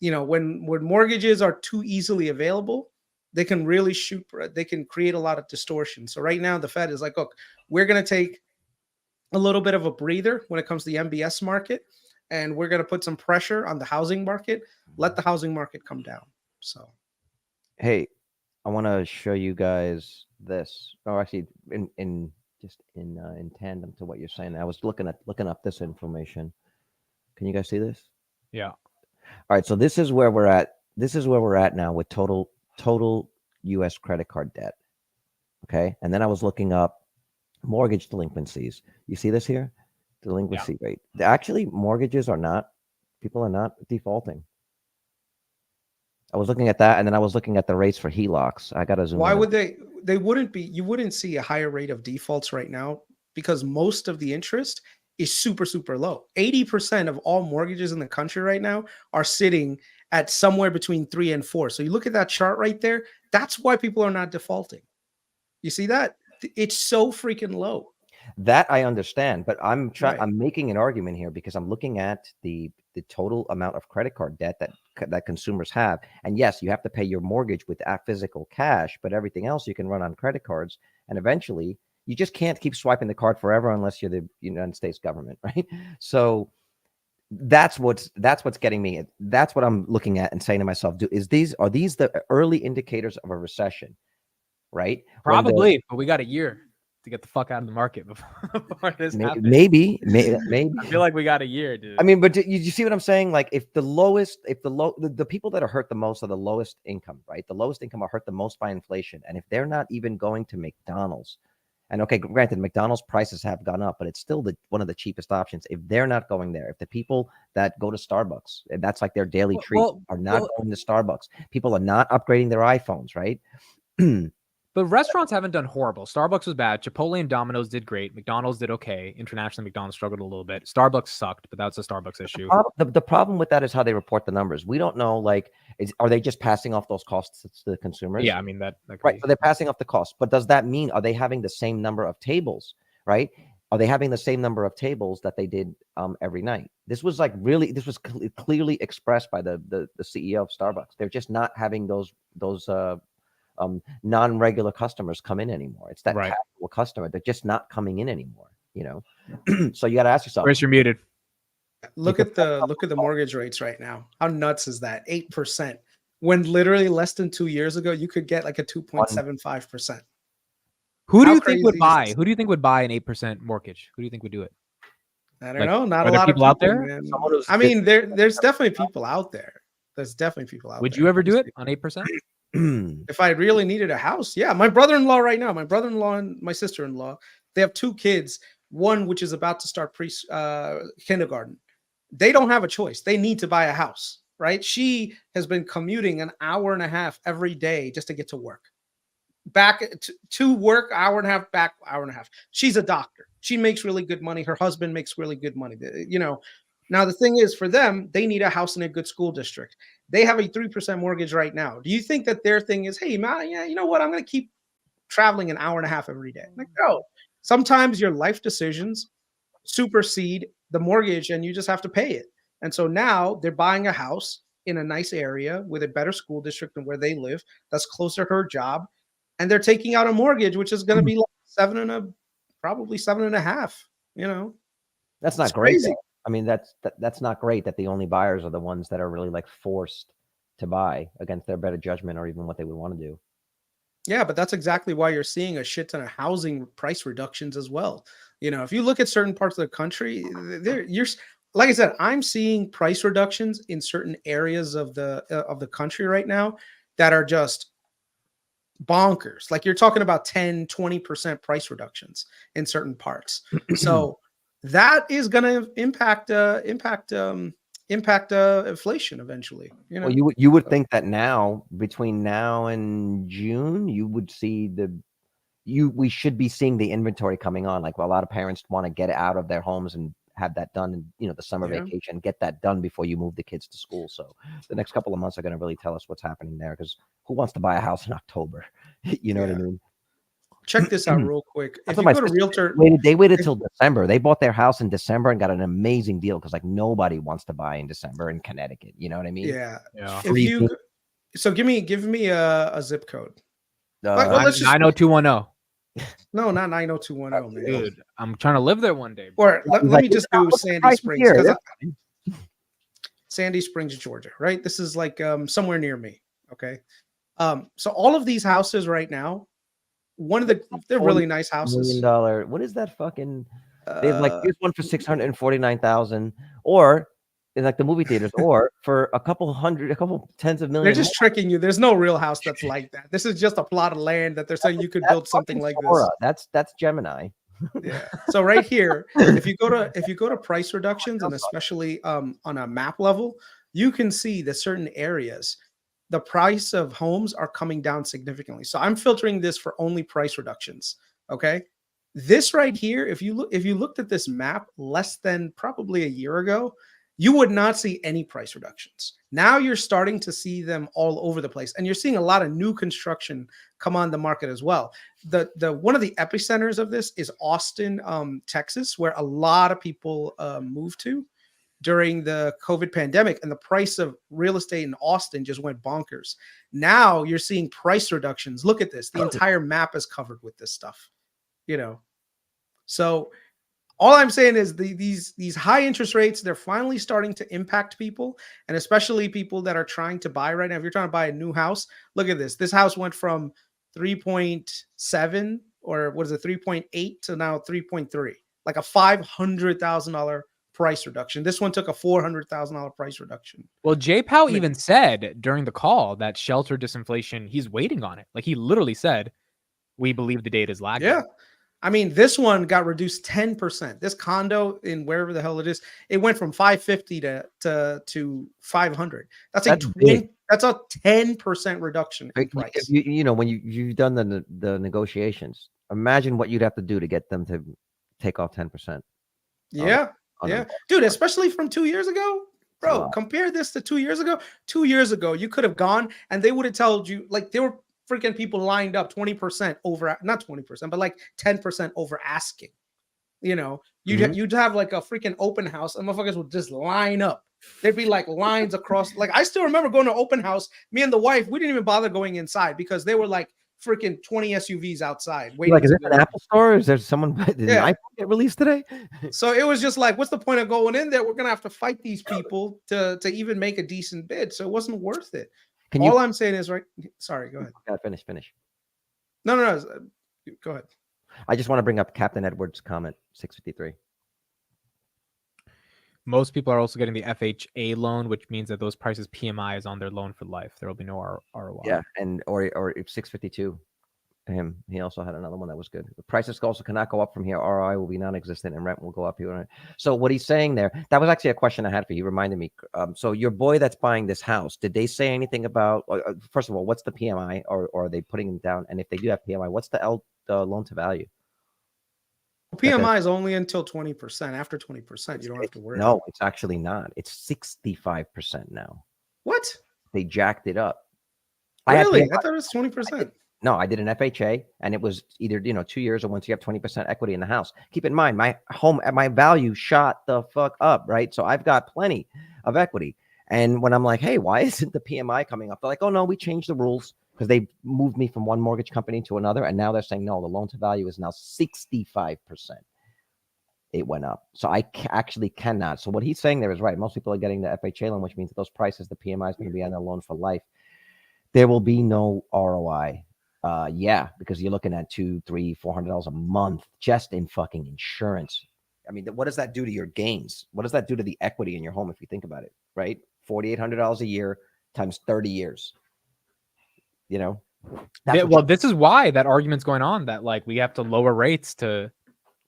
When mortgages are too easily available, they can really they can create a lot of distortion. So right now the Fed is like, look, we're going to take a little bit of a breather when it comes to the MBS market, and we're going to put some pressure on the housing market, let the housing market come down. So, hey, I want to show you guys this. Oh, actually, in tandem to what you're saying, I was looking up this information. Can you guys see this? Yeah. All right. So this is where we're at. This is where we're at now with total U.S. credit card debt. Okay. And then I was looking up mortgage delinquencies. You see this here? Delinquency rate. Actually, people are not defaulting. I was looking at that, and then I was looking at the rates for HELOCs. I got to zoom in. Why would they wouldn't be, you wouldn't see a higher rate of defaults right now, because most of the interest is super, super low. 80% of all mortgages in the country right now are sitting at somewhere between 3 and 4. So you look at that chart right there, that's why people are not defaulting. You see that? It's so freaking low. That I understand, but I'm making an argument here because I'm looking at the total amount of credit card debt that consumers have. And yes, you have to pay your mortgage with physical cash, but everything else you can run on credit cards. And eventually, you just can't keep swiping the card forever unless you're the United States government, right? So that's what's getting me. That's what I'm looking at and saying to myself: are these the early indicators of a recession? Right? Probably, but we got a year to get the fuck out of the market before this happens. Maybe. I feel like we got a year, dude. I mean, but you see what I'm saying? Like, if the people that are hurt the most are the lowest income, right? The lowest income are hurt the most by inflation, and if they're not even going to McDonald's And okay, granted, McDonald's prices have gone up, but it's still one of the cheapest options. If they're not going there, if the people that go to Starbucks, and that's like their daily treat, are not going to Starbucks, people are not upgrading their iPhones, right? But restaurants haven't done horrible. Starbucks was bad. Chipotle and Domino's did great. McDonald's did okay. Internationally, McDonald's struggled a little bit. Starbucks sucked, but that's a Starbucks issue. The problem with that is how they report the numbers. We don't know, like, are they just passing off those costs to the consumers? Yeah, I mean, that right. Be. So they're passing off the cost. But does that mean, are they having the same number of tables, right? Are they having the same number of tables that they did every night? This was clearly expressed by the CEO of Starbucks. They're just not having those non-regular customers come in anymore. It's that casual customer. They're just not coming in anymore, you know? So you got to ask yourself. Chris, you're muted. Look at the mortgage rates right now. How nuts is that? 8%. When literally less than 2 years ago, you could get like a 2.75%. Who do you think would buy? Who do you think would buy an 8% mortgage? Who do you think would do it? I don't know. Not a lot of people out there. Man. I mean, there's definitely people out there. There's definitely people out there. Would you ever do it on 8%? If I really needed a house, yeah. My brother-in-law right now, my brother-in-law and my sister-in-law, they have 2 kids. One which is about to start kindergarten. They don't have a choice. They need to buy a house, right? She has been commuting an hour and a half every day just to get to work. Back to work, hour and a half, back hour and a half. She's a doctor. She makes really good money. Her husband makes really good money. You know, now the thing is, for them, they need a house in a good school district. They have a 3% mortgage right now. Do you think that their thing is, hey, man, yeah, you know what? I'm going to keep traveling an hour and a half every day. Like, no. Sometimes your life decisions supersede the mortgage and you just have to pay it. And so now they're buying a house in a nice area with a better school district than where they live. That's closer to her job. And they're taking out a mortgage, which is going to be like probably 7.5, you know. That's not great. I mean, that's not great that the only buyers are the ones that are really like forced to buy against their better judgment or even what they would want to do. Yeah, but that's exactly why you're seeing a shit ton of housing price reductions as well. You know, if you look at certain parts of the country, you're like I said, I'm seeing price reductions in certain areas of the country right now that are just bonkers. Like you're talking about 10, 20% price reductions in certain parts. So that is going to impact inflation eventually. You know, well, you would think that now, between now and June, you would see we should be seeing the inventory coming on. Like, well, a lot of parents want to get out of their homes and have that done in, you know, the summer vacation, get that done before you move the kids to school. So the next couple of months are going to really tell us what's happening there, because who wants to buy a house in October? You know what I mean? Check this out real quick. If you go to Realtor, they waited till December. They bought their house in December and got an amazing deal, because like nobody wants to buy in December in Connecticut. You know what I mean? Yeah. So give me a zip code. 90210. No, not 90210, man. Dude, I'm trying to live there one day. Or let me just do Sandy Springs. Sandy Springs, Georgia, right? This is like somewhere near me. Okay. So all of these houses right now, they're really nice houses. $1 million. What is that fucking? They have like, here's one for 649,000, or in like the movie theaters, or for a couple tens of millions. They're just tricking you. There's no real house that's like that. This is just a plot of land that they're saying you could build something like this. That's Gemini. Yeah. So right here, if you go to price reductions, and especially on a map level, you can see that certain areas, the price of homes are coming down significantly. So I'm filtering this for only price reductions. Okay. This right here, if you looked at this map less than probably a year ago, you would not see any price reductions. Now you're starting to see them all over the place, and you're seeing a lot of new construction come on the market as well. The one of the epicenters of this is Austin, Texas, where a lot of people moved to during the COVID pandemic, and the price of real estate in Austin just went bonkers. Now you're seeing price reductions. Look at this. The entire map is covered with this stuff, you know. So all I'm saying is these high interest rates, they're finally starting to impact people, and especially people that are trying to buy right now. If you're trying to buy a new house, look at this. This house went from 3.7 or what is it, 3.8 to now 3.3, like a $500,000 price reduction. This one took a $400,000 price reduction. Well, Jpow even said during the call that shelter disinflation, he's waiting on it. Like he literally said, we believe the data is lagging. Yeah. I mean, this one got reduced 10%. This condo in wherever the hell it is, it went from 550 to 500. That's That's big. that's a 10% reduction in If price. you know, when you've done the negotiations, imagine what you'd have to do to get them to take off 10%. Yeah. Yeah. Dude, especially from 2 years ago. Bro, compare this to 2 years ago. 2 years ago, you could have gone and they would have told you, like, there were freaking people lined up 20% over, not 20%, but like 10% over asking. You know, you'd have like a freaking open house and motherfuckers would just line up. There'd be like lines across. Like, I still remember going to open house. Me and the wife, we didn't even bother going inside because they were like freaking 20 SUVs outside waiting. Like, is it an Apple store? Is there someone did an Yeah. iPhone get released today? So it was just like, what's the point of going in there? We're gonna have to fight these people to even make a decent bid. So it wasn't worth it. All I'm saying is, right. Sorry, go ahead. Yeah, finish. No. Go ahead. I just want to bring up Captain Edwards' comment, 653. Most people are also getting the FHA loan, which means that those prices PMI is on their loan for life. There will be no ROI. Yeah, and or if 652. Him, he also had another one that was good. The prices also cannot go up from here. ROI will be non-existent, and rent will go up here. So what he's saying there, that was actually a question I had for you. He reminded me. So your boy that's buying this house, did they say anything about? First of all, what's the PMI, or are they putting them down? And if they do have PMI, what's the loan to value? PMI is only until 20%. After 20%, you don't have to worry. No, it's actually not. It's 65% now. What? They jacked it up. Really? I thought it was 20%. No, I did an FHA, and it was either 2 years or once you have 20% equity in the house. Keep in mind, my value shot the fuck up, right? So I've got plenty of equity. And when I'm like, hey, why isn't the PMI coming up? They're like, oh no, we changed the rules because they moved me from one mortgage company to another, and now they're saying no, the loan to value is now 65%. It went up, so I actually cannot. So what he's saying there is right. Most people are getting the FHA loan, which means that those prices, the PMI is going to be on their loan for life. There will be no ROI. Yeah, because you're looking at $200, $300, $400 a month just in fucking insurance. I mean, what does that do to your gains? What does that do to the equity in your home if you think about it, right? $4,800 a year times 30 years. Well, this is why that argument's going on, that like we have to lower rates to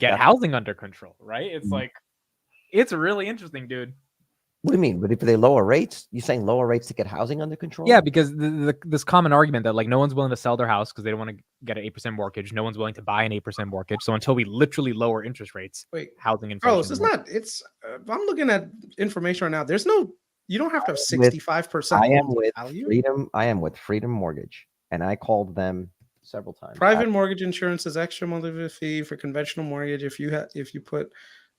get housing under control, right? It's like, it's really interesting, dude. What do you mean? But if they lower rates, you're saying lower rates to get housing under control? Yeah, because this common argument that like no one's willing to sell their house because they don't want to get an 8% mortgage. No one's willing to buy an 8% mortgage. So until we literally lower interest rates, housing inflation. Bro, it's not. It's. I'm looking at information right now. There's no. You don't have to have 65%. I am with Freedom. I am with Freedom Mortgage, and I called them several times. Private mortgage insurance is extra monthly fee for conventional mortgage if you put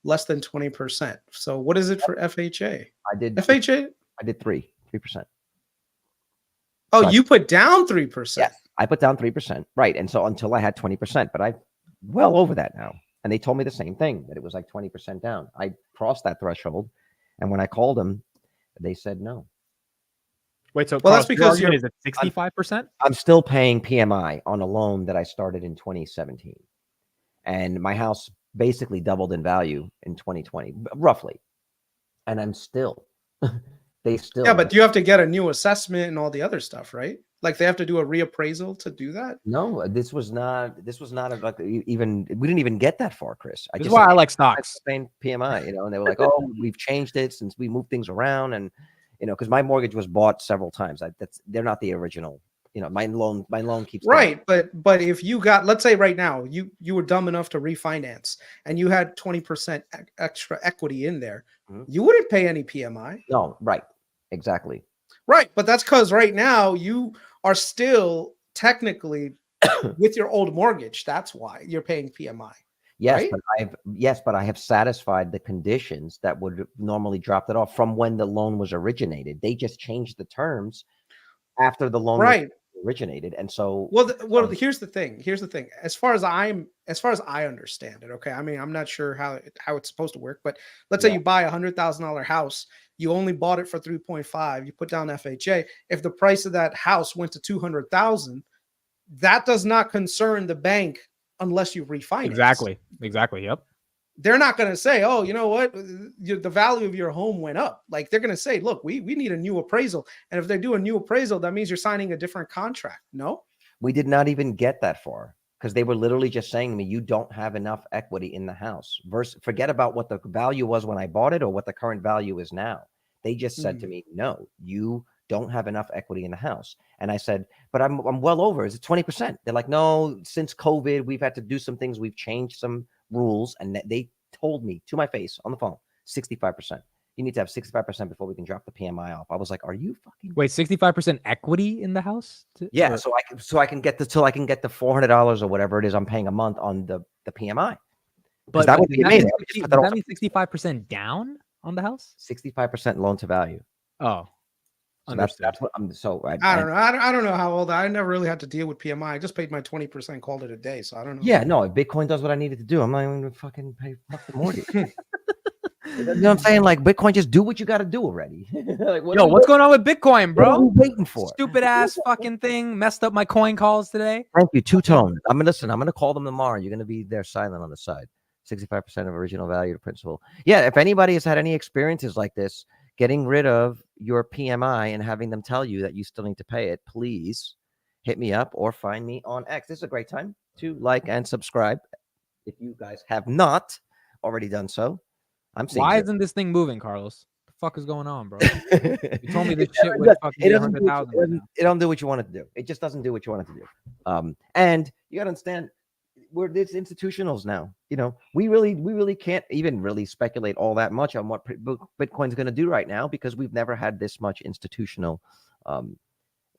less than 20%. So what is it for FHA? I did FHA. I did 3%. Oh, so you put down 3%. Yes, I put down 3%. Right. And so until I had 20%, but I'm well over that now. And they told me the same thing, that it was like 20% down. I crossed that threshold. And when I called them, they said no. Wait, so well, that's because is it 65%? I'm still paying PMI on a loan that I started in 2017. And my house basically doubled in value in 2020, roughly. And I'm still, yeah, but you have to get a new assessment and all the other stuff, right? Like they have to do a reappraisal to do that. No, this was not like even, we didn't even get that far, Chris. This is why I like stocks. Same PMI, and they were like, oh, we've changed it since we moved things around. And, because my mortgage was bought several times. They're not the original. My loan keeps right. Going. But if you got, let's say right now, you were dumb enough to refinance and you had 20% extra equity in there, you wouldn't pay any PMI. No, right. Exactly. Right. But that's because right now you are still technically with your old mortgage. That's why you're paying PMI. Yes, right? but I have satisfied the conditions that would normally drop that off from when the loan was originated. They just changed the terms after the loan was originated, and so well. Here's the thing. As far as I understand it, okay. I mean, I'm not sure how it's supposed to work, but let's say you buy $100,000 house. You only bought it for 3.5. You put down FHA. If the price of that house went to 200,000, that does not concern the bank unless you refinance. Exactly. Yep. They're not going to say, oh, you know what? The value of your home went up. Like they're going to say, look, we need a new appraisal. And if they do a new appraisal, that means you're signing a different contract. No, we did not even get that far. because they were literally just saying to me, you don't have enough equity in the house. Forget about what the value was when I bought it or what the current value is now. They just said to me, no, you don't have enough equity in the house. And I said, but I'm well over. Is it 20%? They're like, no, since COVID, we've had to do some things. We've changed some rules. And they told me to my face on the phone, 65%. You need to have 65% before we can drop the PMI off. I was like, are you fucking Wait, 65% equity in the house? Yeah, so I can get the $400 or whatever it is I'm paying a month on the PMI. But that would be amazing. Does that mean 65% down on the house? 65% loan to value. Oh, So that's what I'm. So I don't know. I don't know how old. I never really had to deal with PMI. I just paid my 20%, called it a day. So I don't know. Yeah, no. Bitcoin does what I needed to do. I'm not even gonna fucking pay the mortgage. You know what I'm saying? Like Bitcoin, just do what you got to do already. Like, what's going on with Bitcoin, bro? What are we waiting for? Stupid ass fucking thing messed up my coin calls today. Thank you. Two-tone. I'm gonna call them tomorrow. You're gonna be there silent on the side. 65% of original value to principal. Yeah. If anybody has had any experiences like this, getting rid of your PMI and having them tell you that you still need to pay it, please hit me up or find me on X. This is a great time to like and subscribe if you guys have not already done so. Why isn't this thing moving, Carlos? The fuck is going on, bro? You told me this shit was fucking 100,000. It don't do what you want it to do. It just doesn't do what you want it to do. And you gotta understand, we're these institutionals now. You know, we really can't even really speculate all that much on what Bitcoin's going to do right now because we've never had this much institutional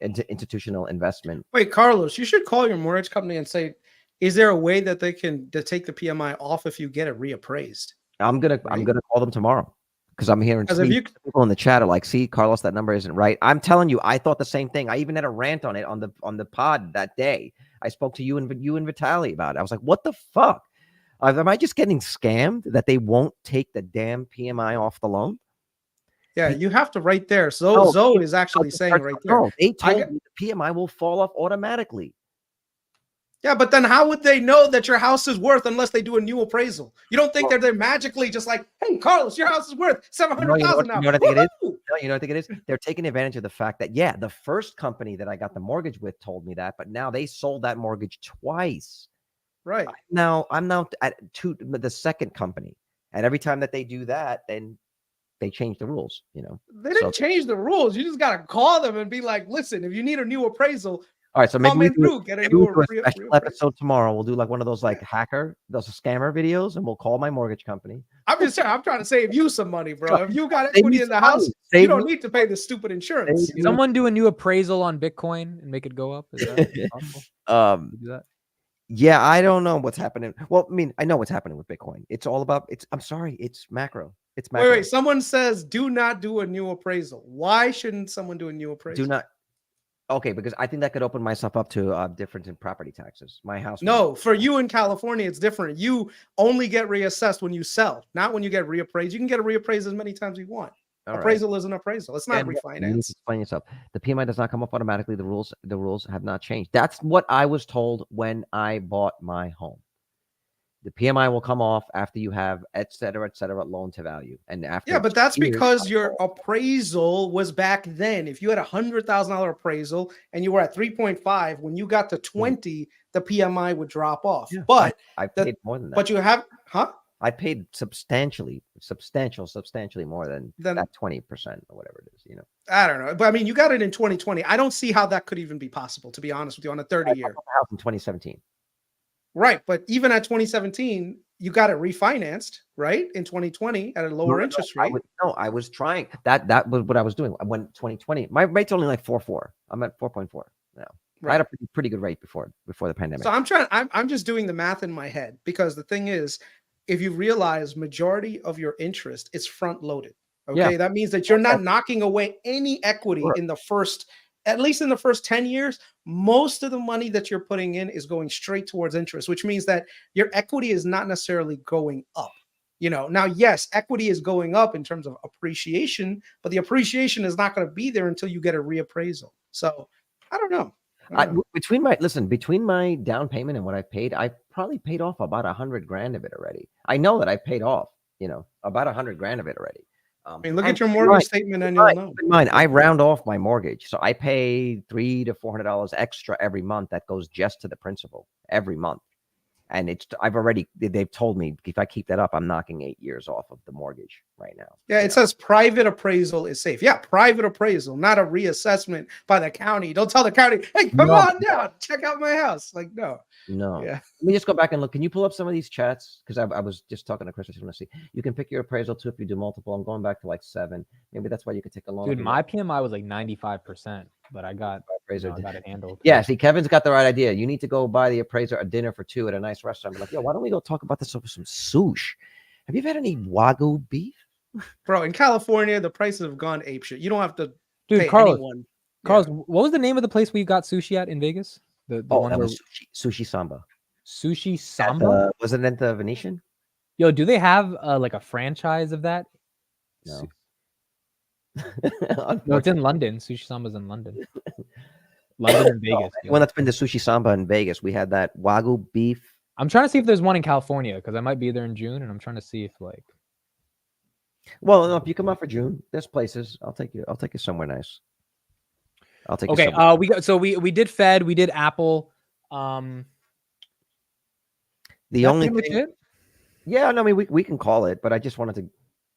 investment. Wait, Carlos, you should call your mortgage company and say, is there a way that they can take the PMI off if you get it reappraised? I'm gonna call them tomorrow because I'm hearing people in the chat are like, see, Carlos, that number isn't right. I'm telling you, I thought the same thing. I even had a rant on it on the pod that day. I spoke to you and VITALY about it. I was like, what the fuck? Am I just getting scammed that they won't take the damn PMI off the loan? Yeah, you have to right there. So Zoe is actually saying right there. No, they told me the PMI will fall off automatically. Yeah, but then how would they know that your house is worth unless they do a new appraisal? You don't think they're magically just like, hey, Carlos, your house is worth $700,000 now. You know what I think it is? No, you know what I think it is? They're taking advantage of the fact that, yeah, the first company that I got the mortgage with told me that, but now they sold that mortgage twice. Right. I'm now at the second company. And every time that they do that, then they change the rules, you know. They didn't change the rules. You just got to call them and be like, listen, if you need a new appraisal, all right, so maybe we do a special episode tomorrow. We'll do like one of those like those scammer videos, and we'll call my mortgage company. I'm trying to save you some money, bro. If you got equity in the house, you don't need to pay the stupid insurance. Can someone do a new appraisal on Bitcoin and make it go up? Is that possible? Do that? Yeah, I don't know what's happening. Well, I mean, I know what's happening with Bitcoin. It's all about I'm sorry, it's macro. It's macro. Wait. Someone says do not do a new appraisal. Why shouldn't someone do a new appraisal? Do not. Okay, because I think that could open myself up to difference in property taxes. My house. No, for you in California, it's different. You only get reassessed when you sell, not when you get reappraised. You can get a reappraised as many times as you want. Appraisal is an appraisal. It's not refinance. You need to explain yourself. The PMI does not come up automatically. The rules have not changed. That's what I was told when I bought my home. The PMI will come off after you have et cetera, loan to value. And after but that's because your appraisal was back then. If you had $100,000 appraisal and you were at 3.5, when you got to 20, the PMI would drop off. Yeah, but I paid more than that. But you have, I paid substantially more than that 20% or whatever it is, you know. I don't know. But I mean, you got it in 2020. I don't see how that could even be possible, to be honest with you, on a 30-year. I bought the house in 2017. Right. But even at 2017, you got it refinanced, right? In 2020 at a lower interest rate. I was trying. That was what I was doing. I went 2020. My rate's only like 4.4. I'm at 4.4 now. Right. I had a pretty good rate before the pandemic. So I'm just doing the math in my head, because the thing is, if you realize majority of your interest is front loaded. Okay. Yeah. That means that you're not knocking away any equity in the first, at least in the first 10 years. Most of the money that you're putting in is going straight towards interest, which means that your equity is not necessarily going up. You know, now, yes, equity is going up in terms of appreciation, but the appreciation is not going to be there until you get a reappraisal. So I don't know. Between my down payment and what I paid, I probably paid off about $100,000 of it already. I know that I paid off, you know, about $100,000 of it already. I mean, look And at your keep in mortgage mind- statement and keep in you'll mind- know. keep in mind, I round off my mortgage, so I pay $300 to $400 extra every month. That goes just to the principal every month. And they've told me if I keep that up, I'm knocking 8 years off of the mortgage right now. Yeah, you it know? says private appraisal is safe. Yeah, private appraisal, not a reassessment by the county. Don't tell the county, hey, come No. on down, check out my house. Like, no. No. Yeah. Let me just go back and look. Can you pull up some of these chats? Because I was just talking to Chris. I just want to see. You can pick your appraisal too if you do multiple. I'm going back to like 7. Maybe that's why you could take a loan. Dude, my PMI was like 95%, but I got appraiser. I got it handled. Yeah, see, Kevin's got the right idea. You need to go buy the appraiser a dinner for 2 at a nice restaurant. Be like, yo, why don't we go talk about this over some sushi? Have you ever had any Wagyu beef? Bro, in California, the prices have gone apeshit. You don't have to Dude, pay Carlos, anyone. Carlos, what was the name of the place we got sushi at in Vegas? The one That where was sushi Samba. Sushi Samba? Was it at the Venetian? Yo, do they have like a franchise of that? No. No, it's in London. Sushi Samba's in London. London and Vegas. One that's been to Sushi Samba in Vegas. We had that Wagyu beef. I'm trying to see if there's one in California because I might be there in June, and I'm trying to see if like. Well, no, if you come out for June, there's places. I'll take you somewhere nice. I'll take Okay, you somewhere. we did Fed, we did Apple. The That's only pretty much thing, it? yeah, no, I mean we can call it, but I just wanted to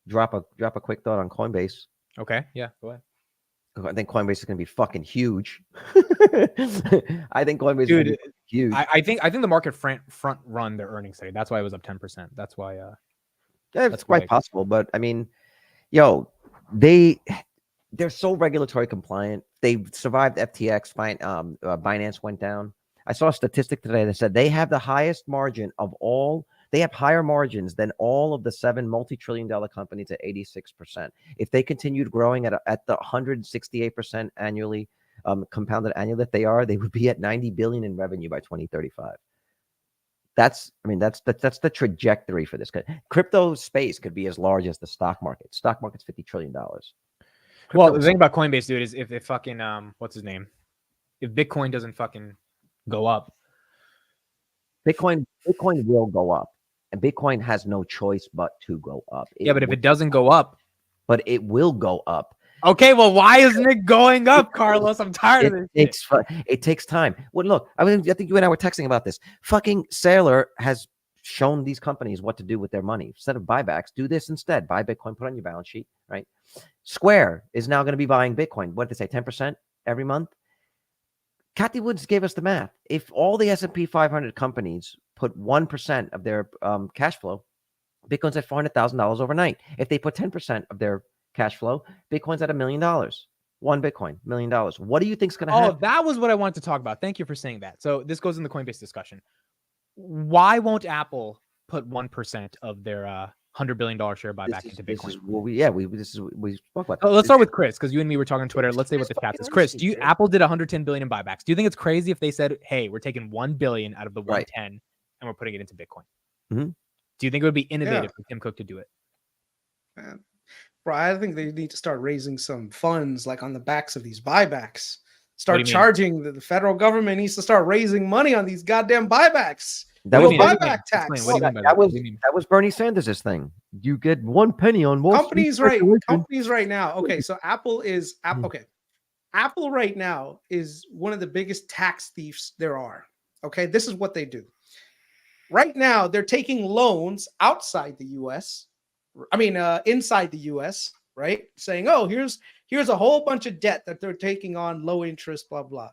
drop a quick thought on Coinbase. Okay, yeah, go ahead. I think Coinbase is going to be fucking huge. I think Coinbase is going to be huge. I think the market front run their earnings today. That's why it was up 10%. That's why. Yeah, that's it's quite possible, but I mean, yo, they're so regulatory compliant. They survived FTX. Binance went down. I saw a statistic today that said they have the highest margin of all. They have higher margins than all of the 7 multi-trillion-dollar companies at 86%. If they continued growing at the 168% annually, compounded annually that they are, they would be at 90 billion in revenue by 2035. That's the trajectory for this. Crypto space could be as large as the stock market. Stock market's $50 trillion. Well, the thing about Coinbase, dude, is if fucking what's his name? If Bitcoin doesn't fucking go up, Bitcoin will go up, and Bitcoin has no choice but to go up. yeah, but if it doesn't go up, but it will go up. okay, well, why isn't it going up, Carlos? I'm tired of this. It takes time. Well, look, I think you and I were texting about this. Fucking Saylor has shown these companies what to do with their money. Instead of buybacks, do this instead. Buy Bitcoin, put on your balance sheet, right? Square is now going to be buying Bitcoin. What did they say? 10% every month? Cathy Woods gave us the math. If all the S&P 500 companies put 1% of their cash flow, Bitcoin's at $400,000 overnight. If they put 10% of their cash flow, Bitcoin's at $1 million. One Bitcoin, $1 million. What do you think's going to happen? Oh, that was what I wanted to talk about. Thank you for saying that. So this goes in the Coinbase discussion. Why won't Apple put 1% of their $100 billion share buyback into Bitcoin? We spoke about. Let's start with Chris, because you and me were talking on Twitter. Let's say what the chat is. Chris, Apple did 110 billion buybacks. Do you think it's crazy if they said, "Hey, we're taking 1 billion out of the 110 and we're putting it into Bitcoin"? Mm-hmm. Do you think it would be innovative for Tim Cook to do it? Bro, I think they need to start raising some funds like on the backs of these buybacks. Start charging the federal government needs to start raising money on these goddamn buybacks. That was buyback tax. That was Bernie Sanders' thing. You get 1 penny on Wall Street. Companies right now. Okay, so Apple right now is one of the biggest tax thieves there are. Okay, this is what they do. Right now, they're taking loans outside the U.S. Inside the U.S., right? Saying, oh, here's a whole bunch of debt that they're taking on, low interest, blah, blah.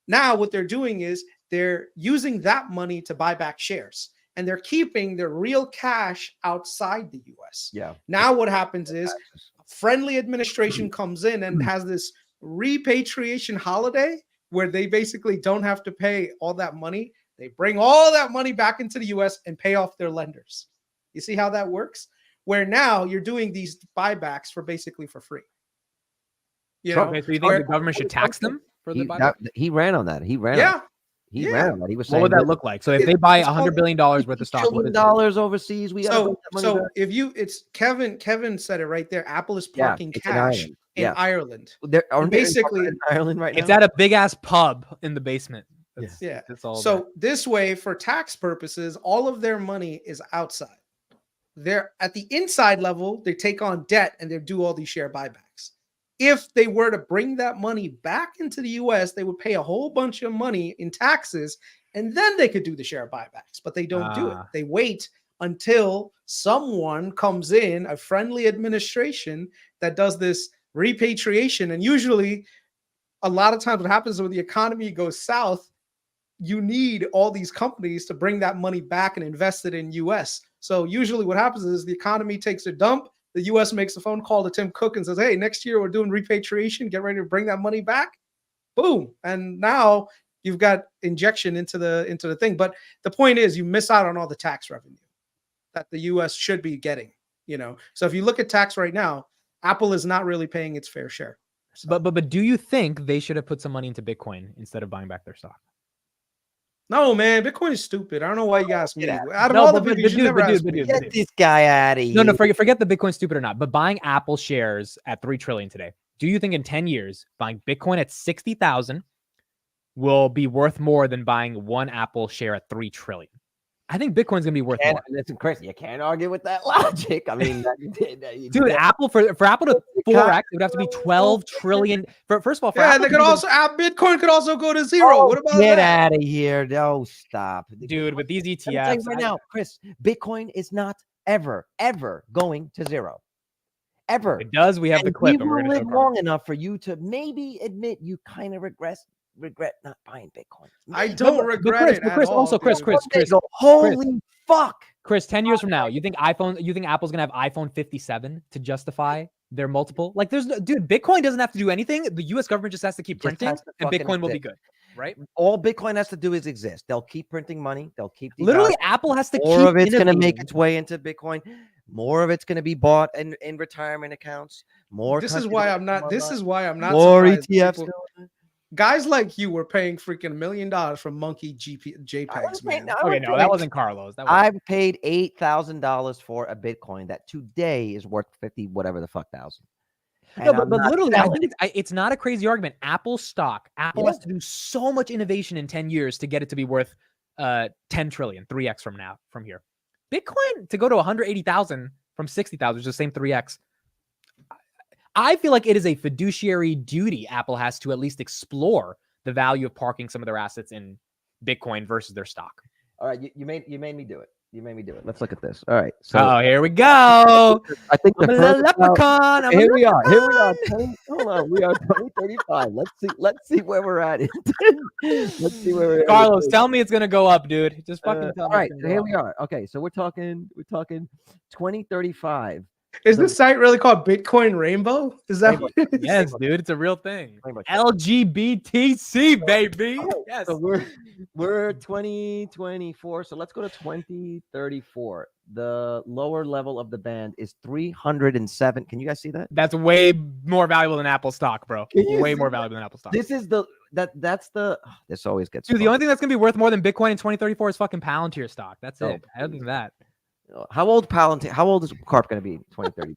Now, what they're doing is they're using that money to buy back shares, and they're keeping their real cash outside the U.S. Yeah. Now, what happens is a friendly administration comes in and has this repatriation holiday where they basically don't have to pay all that money. They bring all that money back into the U.S. and pay off their lenders. You see how that works? Where now you're doing these buybacks for free. You know, okay, so you think the government should tax them for the buyback? He ran on that. He ran on that. He was saying, what would that look like? So if they buy $100 billion worth of stock, $1 overseas, we so if you, it's Kevin said it right there. Apple is parking cash in Ireland. Basically in Ireland right now. It's at a big ass pub in the basement. That's all. So this way, for tax purposes, all of their money is outside. they're at the inside level, they take on debt and they do all these share buybacks. If they were to bring that money back into the US, they would pay a whole bunch of money in taxes and then they could do the share buybacks, but they don't do it. They wait until someone comes in, a friendly administration that does this repatriation. And usually, a lot of times what happens when the economy goes south, you need all these companies to bring that money back and invest it in US. So usually what happens is the economy takes a dump, the US makes a phone call to Tim Cook and says, hey, next year we're doing repatriation, get ready to bring that money back. Boom. And now you've got injection into the thing. But the point is you miss out on all the tax revenue that the US should be getting, you know. So if you look at tax right now, Apple is not really paying its fair share. So. But do you think they should have put some money into Bitcoin instead of buying back their stock? No, man, Bitcoin is stupid. I don't know why you asked me. Out of all the people, you should never ask me. Get this guy out of here. No, forget the Bitcoin stupid or not. But buying Apple shares at 3 trillion today. Do you think in 10 years buying Bitcoin at 60,000 will be worth more than buying one Apple share at 3 trillion? I think Bitcoin's gonna be worth more. Listen, Chris, you can't argue with that logic. I mean, dude, Apple for Apple to 4x, it would have to be 12 trillion. First of all, they could also Bitcoin could also go to zero. What about get that? Out of here! No, stop, dude. With these ETFs, right now, Chris, Bitcoin is not ever going to zero. Ever. It does. We have the clip. We will live long enough for you to maybe admit you kind of regret not buying Bitcoin. I don't regret it at all. Also, Chris. Holy fuck. Chris, 10 years from now, you think Apple's gonna have iPhone 57 to justify their multiple? Like, dude, Bitcoin doesn't have to do anything. The US government just has to keep printing and Bitcoin will be good. Right? All Bitcoin has to do is exist. They'll keep printing money. They'll keep literally Apple has to keep more of it's going to make its way into Bitcoin. More of it's going to be bought in retirement accounts. More. This is why I'm not. This is why I'm not. More ETFs. Guys like you were paying freaking $1 million for monkey JPEGs, man. Okay, no, that wasn't Carlos. I've paid $8,000 for a Bitcoin that today is worth 50 whatever the fuck thousand. No, but literally, I think it's not a crazy argument. Apple stock, Apple has to do so much innovation in 10 years to get it to be worth 10 trillion, 3x from here. Bitcoin to go to 180,000 from 60,000 is the same 3x. I feel like it is a fiduciary duty Apple has to at least explore the value of parking some of their assets in Bitcoin versus their stock. All right, you made me do it. You made me do it. Let's look at this. All right. So here we go. I think I'm a leprechaun. Here we are. Hold on. We are 2035. Let's see where we're at. Let's see where we're at. Carlos, tell me it's gonna go up, dude. Just fucking tell me. All right. So here we are. Okay. So we're talking 2035. Is this site really called Bitcoin Rainbow? Is that what it is? Yes, dude, it's a real thing. LGBTC, baby. Yes. So we're 2024. So let's go to 2034. The lower level of the band is 307. Can you guys see that? That's way more valuable than Apple stock, bro. Way more valuable than Apple stock. This is this always gets. Dude, the only thing that's gonna be worth more than Bitcoin in 2034 is fucking Palantir stock. That's it. Other than that. How old is Carp going to be? 2030,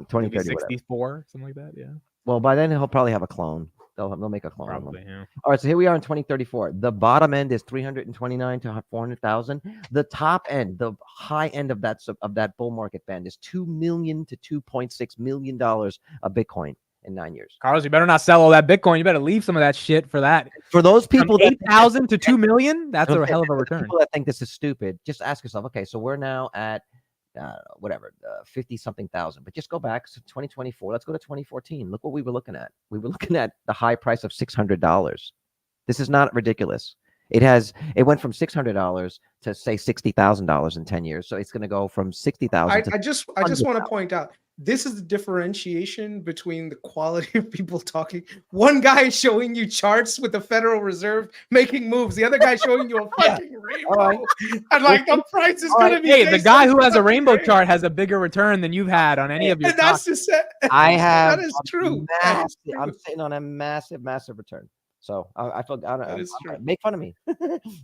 2030, 64, something like that. Yeah. Well, by then he'll probably have a clone. They'll make a clone. Probably. Yeah. All right. So here we are in 2034. The bottom end is 329 to 400,000. The top end, the high end of that bull market band is $2 million to $2.6 million of Bitcoin in 9 years. Carlos, you better not sell all that Bitcoin. You better leave some of that shit for that. For those people, 8,000 to 2 million, that's a hell of a return. People that think this is stupid, just ask yourself, okay, so we're now at 50 something thousand, but just go back to 2024. Let's go to 2014. Look what we were looking at. We were looking at the high price of $600. This is not ridiculous. It went from $600 to say $60,000 in 10 years. So it's going to go from 60,000. I just want to point out, this is the differentiation between the quality of people talking. One guy is showing you charts with the Federal Reserve making moves. The other guy showing you a fucking rainbow. And like the price is going to be. Hey, the guy who has a rainbow chart has a bigger return than you've had on any of your. And that's just it. That is true. I'm sitting on a massive return. So I feel make fun of me.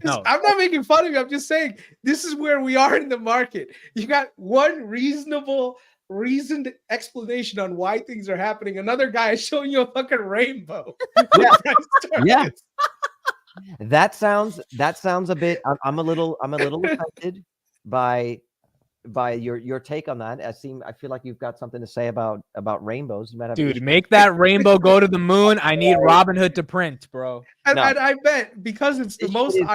No, I'm not making fun of you. I'm just saying this is where we are in the market. You got one reasoned explanation on why things are happening. Another guy is showing you a fucking rainbow. Yeah. That sounds a bit. I'm a little offended by by your take on that. I feel like you've got something to say about rainbows. You might have an Dude, issue. make that rainbow go to the moon. I need Robinhood to print, bro. And, No. and I bet because it's the This most shit is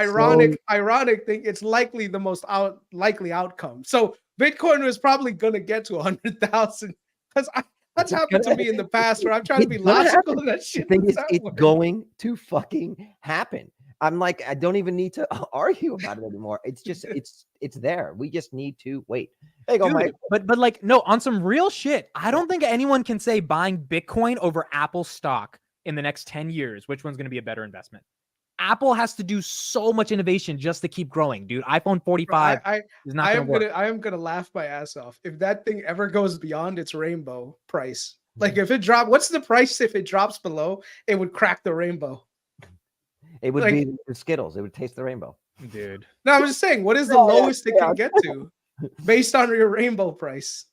ironic thing, it's likely the most likely outcome. So Bitcoin was probably gonna get to 100,000 because that's happened to me in the past where I'm trying to be It's gonna logical happen. and that The shit thing is, doesn't it's work. going to fucking happen. I'm like, I don't even need to argue about it anymore. It's just, it's there. We just need to wait. There you go, Dude, Mike. but like, no, on some real shit, I don't think anyone can say buying Bitcoin over Apple stock in the next 10 years, which one's going to be a better investment. Apple has to do so much innovation just to keep growing, dude. iPhone 45 is not going to work. I am gonna laugh my ass off if that thing ever goes beyond its rainbow price. Like if it drop, what's the price if it drops below? It would crack the rainbow. It would like- be the Skittles. It would taste the rainbow. Dude. No, I'm just saying, what is the Yeah, lowest it yeah. can get to based on your rainbow price?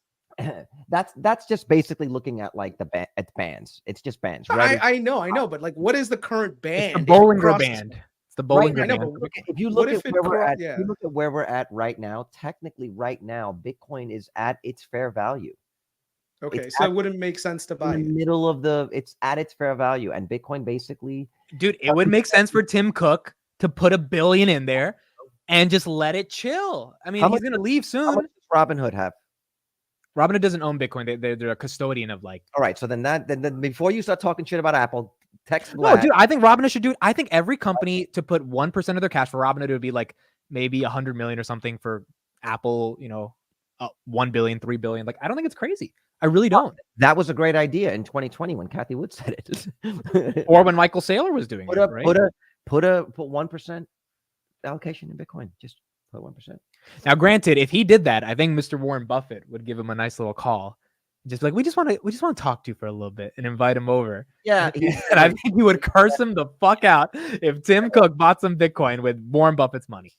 That's just basically looking at like at bands. It's just bands. Red I know, but like, what is the current band? It's the if it Bollinger crosses- Band. It's the Bollinger I know, Band. but look if you what look if at it where we're cro- at, yeah. if you look at where we're at right now, technically right now, Bitcoin is at its fair value. Okay, It's so at- it wouldn't make sense to In buy the it. middle of it's at its fair value, and Bitcoin basically. Dude, it would make sense for Tim Cook to put $1 billion in there and just let it chill. I mean, How he's much- going to leave How much soon. does Robinhood have? Robinhood doesn't own Bitcoin. They're a custodian of like. All right, so then before you start talking shit about Apple, text No, Vlad. dude, I think Robinhood should do it. I think every company to put 1% of their cash for Robinhood, it would be like maybe 100 million or something for Apple, 1 billion, 3 billion. Like, I don't think it's crazy. I really don't. That was a great idea in 2020 when Kathy Wood said it. Or when Michael Saylor was doing put it, a right? put 1% allocation in Bitcoin. Just put 1%. Now, granted, if he did that, I think Mr. Warren Buffett would give him a nice little call. Just be like, we just want to talk to you for a little bit and invite him over. Yeah, And I think he would curse him the fuck out if Tim Cook bought some Bitcoin with Warren Buffett's money.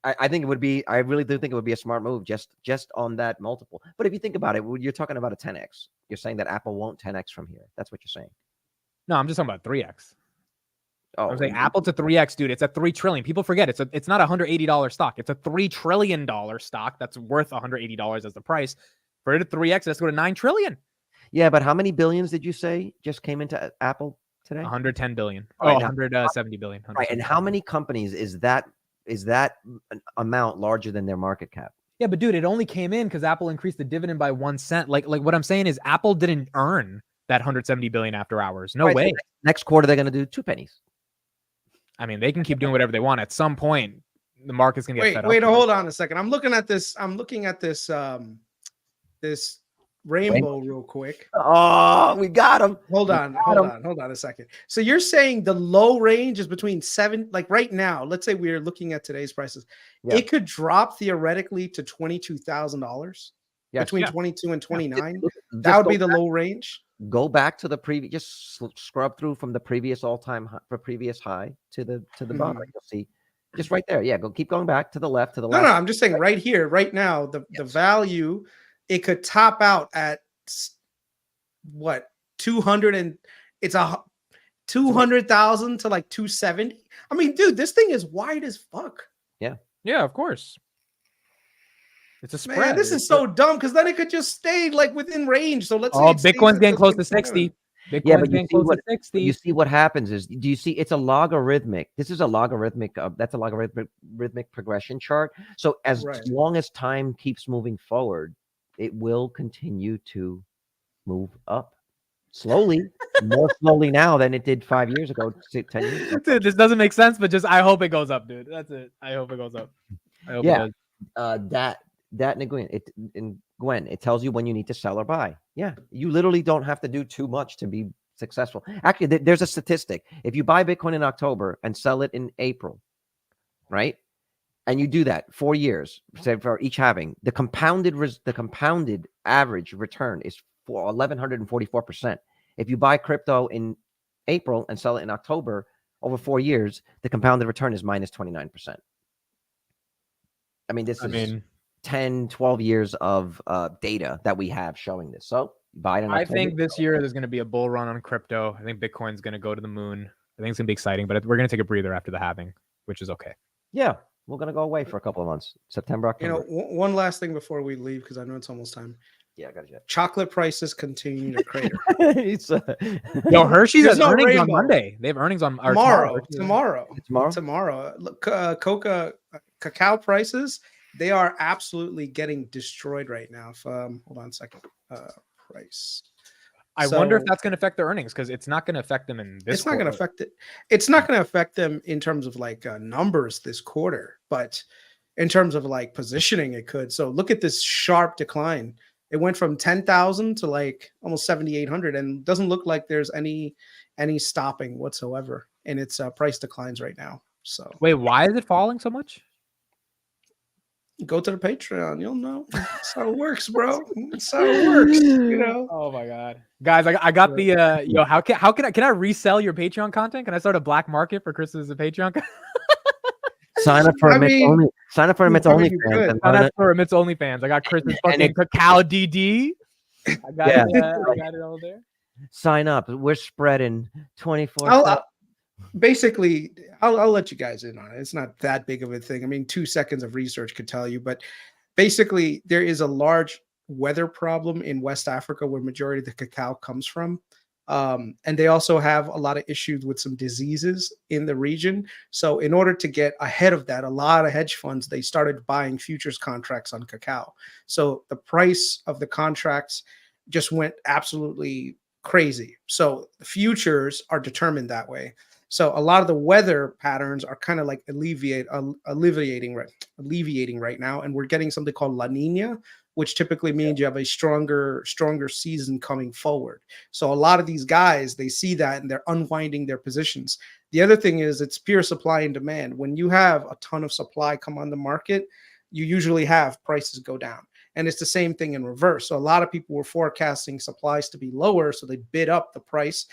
I think it would be. I really do think it would be a smart move just on that multiple. But if you think about it, you're talking about a 10x. You're saying that Apple won't 10x from here. That's what you're saying. No, I'm just talking about 3x. Oh, I'm saying Apple to 3x, dude. It's a 3 trillion. People forget it's not a $180 stock. It's a $3 trillion stock that's worth $180 as the price. For it to 3x, let's go to 9 trillion. Yeah, but how many billions did you say just came into Apple today? 110 billion. Right, Oh, now- 170 billion. Right, and how many companies is that an amount larger than their market cap? Yeah, but dude, it only came in because Apple increased the dividend by 1 cent. Like what I'm saying is Apple didn't earn that 170 billion after hours. No Right, so way. next quarter they're going to do 2 pennies. I mean, they can keep doing whatever they want. At some point, the market's gonna get fed up. Wait, with it. hold on a second. I'm looking at this. This rainbow real quick. Oh, we got him. Hold on a second. So you're saying the low range is between like right now, let's say we're looking at today's prices. Yeah. It could drop theoretically to $22,000 Yes. between Yeah. 22 and 29. Just That would go be the back- low range. Go back to the previous. Just scrub through from the previous all-time previous high to the bottom. You'll see, just right there. Yeah, keep going back to the left to the No, left. I'm just saying right here, right now, the Yes. value, it could top out at what 200 and it's 200,000 to like 270. I mean, dude, this thing is wide as fuck. Yeah, of course. It's a spread. Man, this is so dumb because then it could just stay like within range. So let's say Oh, it stays Bitcoin's at getting this, close like, to 60. Bitcoin's Yeah, but you getting see close what- to 60. You see what happens is, do you see? It's a logarithmic. This is a logarithmic. That's a logarithmic progression chart. So as Right. long as time keeps moving forward, it will continue to move up slowly, more slowly now than it did 5 years ago, 10 years ago. Dude, this doesn't make sense, but just I hope it goes up, dude. That's it. I hope it goes up. I hope Yeah. it does. That and Gwen, it tells you when you need to sell or buy. Yeah, you literally don't have to do too much to be successful. Actually, there's a statistic. If you buy Bitcoin in October and sell it in April, right? And you do that 4 years, say for each halving, the compounded average return is for 1,144%. If you buy crypto in April and sell it in October over 4 years, the compounded return is minus 29%. I mean, this is 10, 12 years of data that we have showing this. So buy it in I October. think this year there's going to be a bull run on crypto. I think Bitcoin's going to go to the moon. I think it's going to be exciting, but we're going to take a breather after the halving, which is okay. Yeah. We're gonna go away for a couple of months. September, You know, October. one last thing before we leave, because I know it's almost time. Yeah, I got you. Chocolate prices continue to crater. It's, Yo, Hershey's There's has no earnings on rainbow. Monday. They have earnings on or Tomorrow. tomorrow. Look, cacao prices, they are absolutely getting destroyed right now. If, hold on a second. Price. I wonder if So- that's going to affect their earnings because it's not going to affect them in this. It's not going to affect it. It's not going to affect them in terms of like numbers this quarter, but in terms of like positioning, it could. So look at this sharp decline. It went from 10,000 to like almost 7,800, and doesn't look like there's any stopping whatsoever in its price declines right now. So Wait, why is it falling so much? go to the Patreon, you'll know. That's how it works, bro. That's how it works. You know. Oh my god, guys! I got the yo. How can I resell your Patreon content? Can I start a black market for Chris's Patreon? Sign up for I Amit's mean, only. Sign up for Amit's you OnlyFans. could. and Sign run up it. for Amit's OnlyFans. I got Chris's And fucking cacao DD. I got Yeah. it. I got it all there. Sign up. We're spreading 24. Basically, I'll let you guys in on it. It's not that big of a thing. I mean, 2 seconds of research could tell you, but basically there is a large weather problem in West Africa where majority of the cacao comes from. And they also have a lot of issues with some diseases in the region. So in order to get ahead of that, a lot of hedge funds, they started buying futures contracts on cacao. So the price of the contracts just went absolutely crazy. So the futures are determined that way. So a lot of the weather patterns are kind of like alleviating right now, and we're getting something called La Nina, which typically means you have a stronger season coming forward. So a lot of these guys, they see that and they're unwinding their positions. The other thing is it's pure supply and demand. When you have a ton of supply come on the market, you usually have prices go down. And it's the same thing in reverse. So a lot of people were forecasting supplies to be lower, so they bid up the price.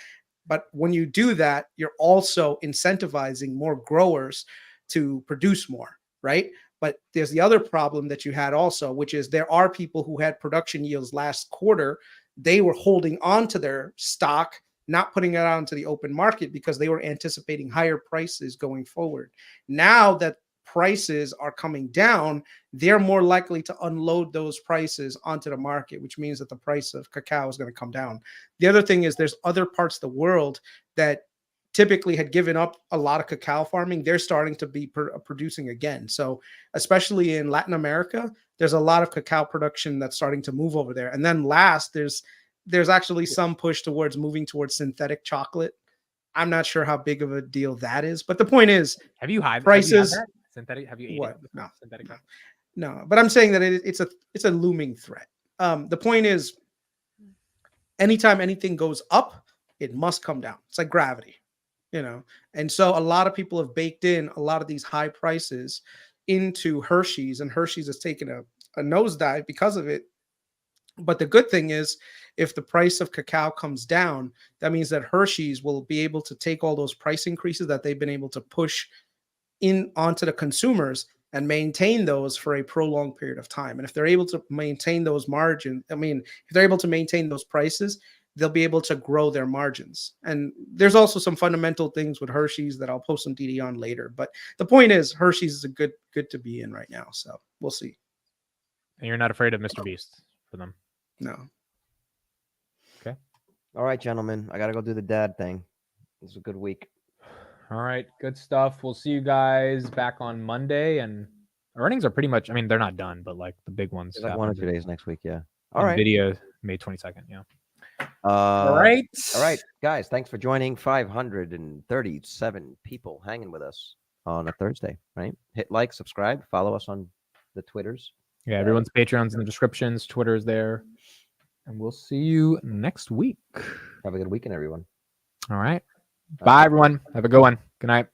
But when you do that, you're also incentivizing more growers to produce more, right? But there's the other problem that you had also, which is there are people who had production yields last quarter. They were holding on to their stock, not putting it out into the open market because they were anticipating higher prices going forward. Now that prices are coming down, they're more likely to unload those prices onto the market, which means that the price of cacao is going to come down. The other thing is there's other parts of the world that typically had given up a lot of cacao farming. They're starting to be producing again. So especially in Latin America, there's a lot of cacao production that's starting to move over there. And then last, there's actually some push towards moving towards synthetic chocolate. I'm not sure how big of a deal that is, but the point is, Have you had prices. that? Synthetic? Have you eaten What? it before? No. Synthetic. No, but I'm saying that it's a looming threat. The point is, anytime anything goes up, it must come down. It's like gravity, you know. And so a lot of people have baked in a lot of these high prices into Hershey's, and Hershey's has taken a nosedive because of it. But the good thing is, if the price of cacao comes down, that means that Hershey's will be able to take all those price increases that they've been able to push in onto the consumers and maintain those for a prolonged period of time. And if they're able to maintain those margins, if they're able to maintain those prices, they'll be able to grow their margins. And there's also some fundamental things with Hershey's that I'll post some DD on later. But the point is, Hershey's is a good to be in right now. So we'll see. And you're not afraid of Mr. Beast for them? No. Okay. All right, gentlemen. I gotta go do the dad thing. This is a good week. All right, good stuff. We'll see you guys back on Monday, and earnings are pretty much. I mean, they're not done, but like the big ones. It's like 1 or 2 days next week. Yeah. All All right. Video May 22nd. Yeah. All right. All right, guys. Thanks for joining. 537 people hanging with us on a Thursday. Right. Hit like, subscribe, follow us on the Twitters. Yeah, everyone's Patreon's in the descriptions. Twitter's there. And we'll see you next week. Have a good weekend, everyone. All right. Bye, everyone. Have a good one. Good night.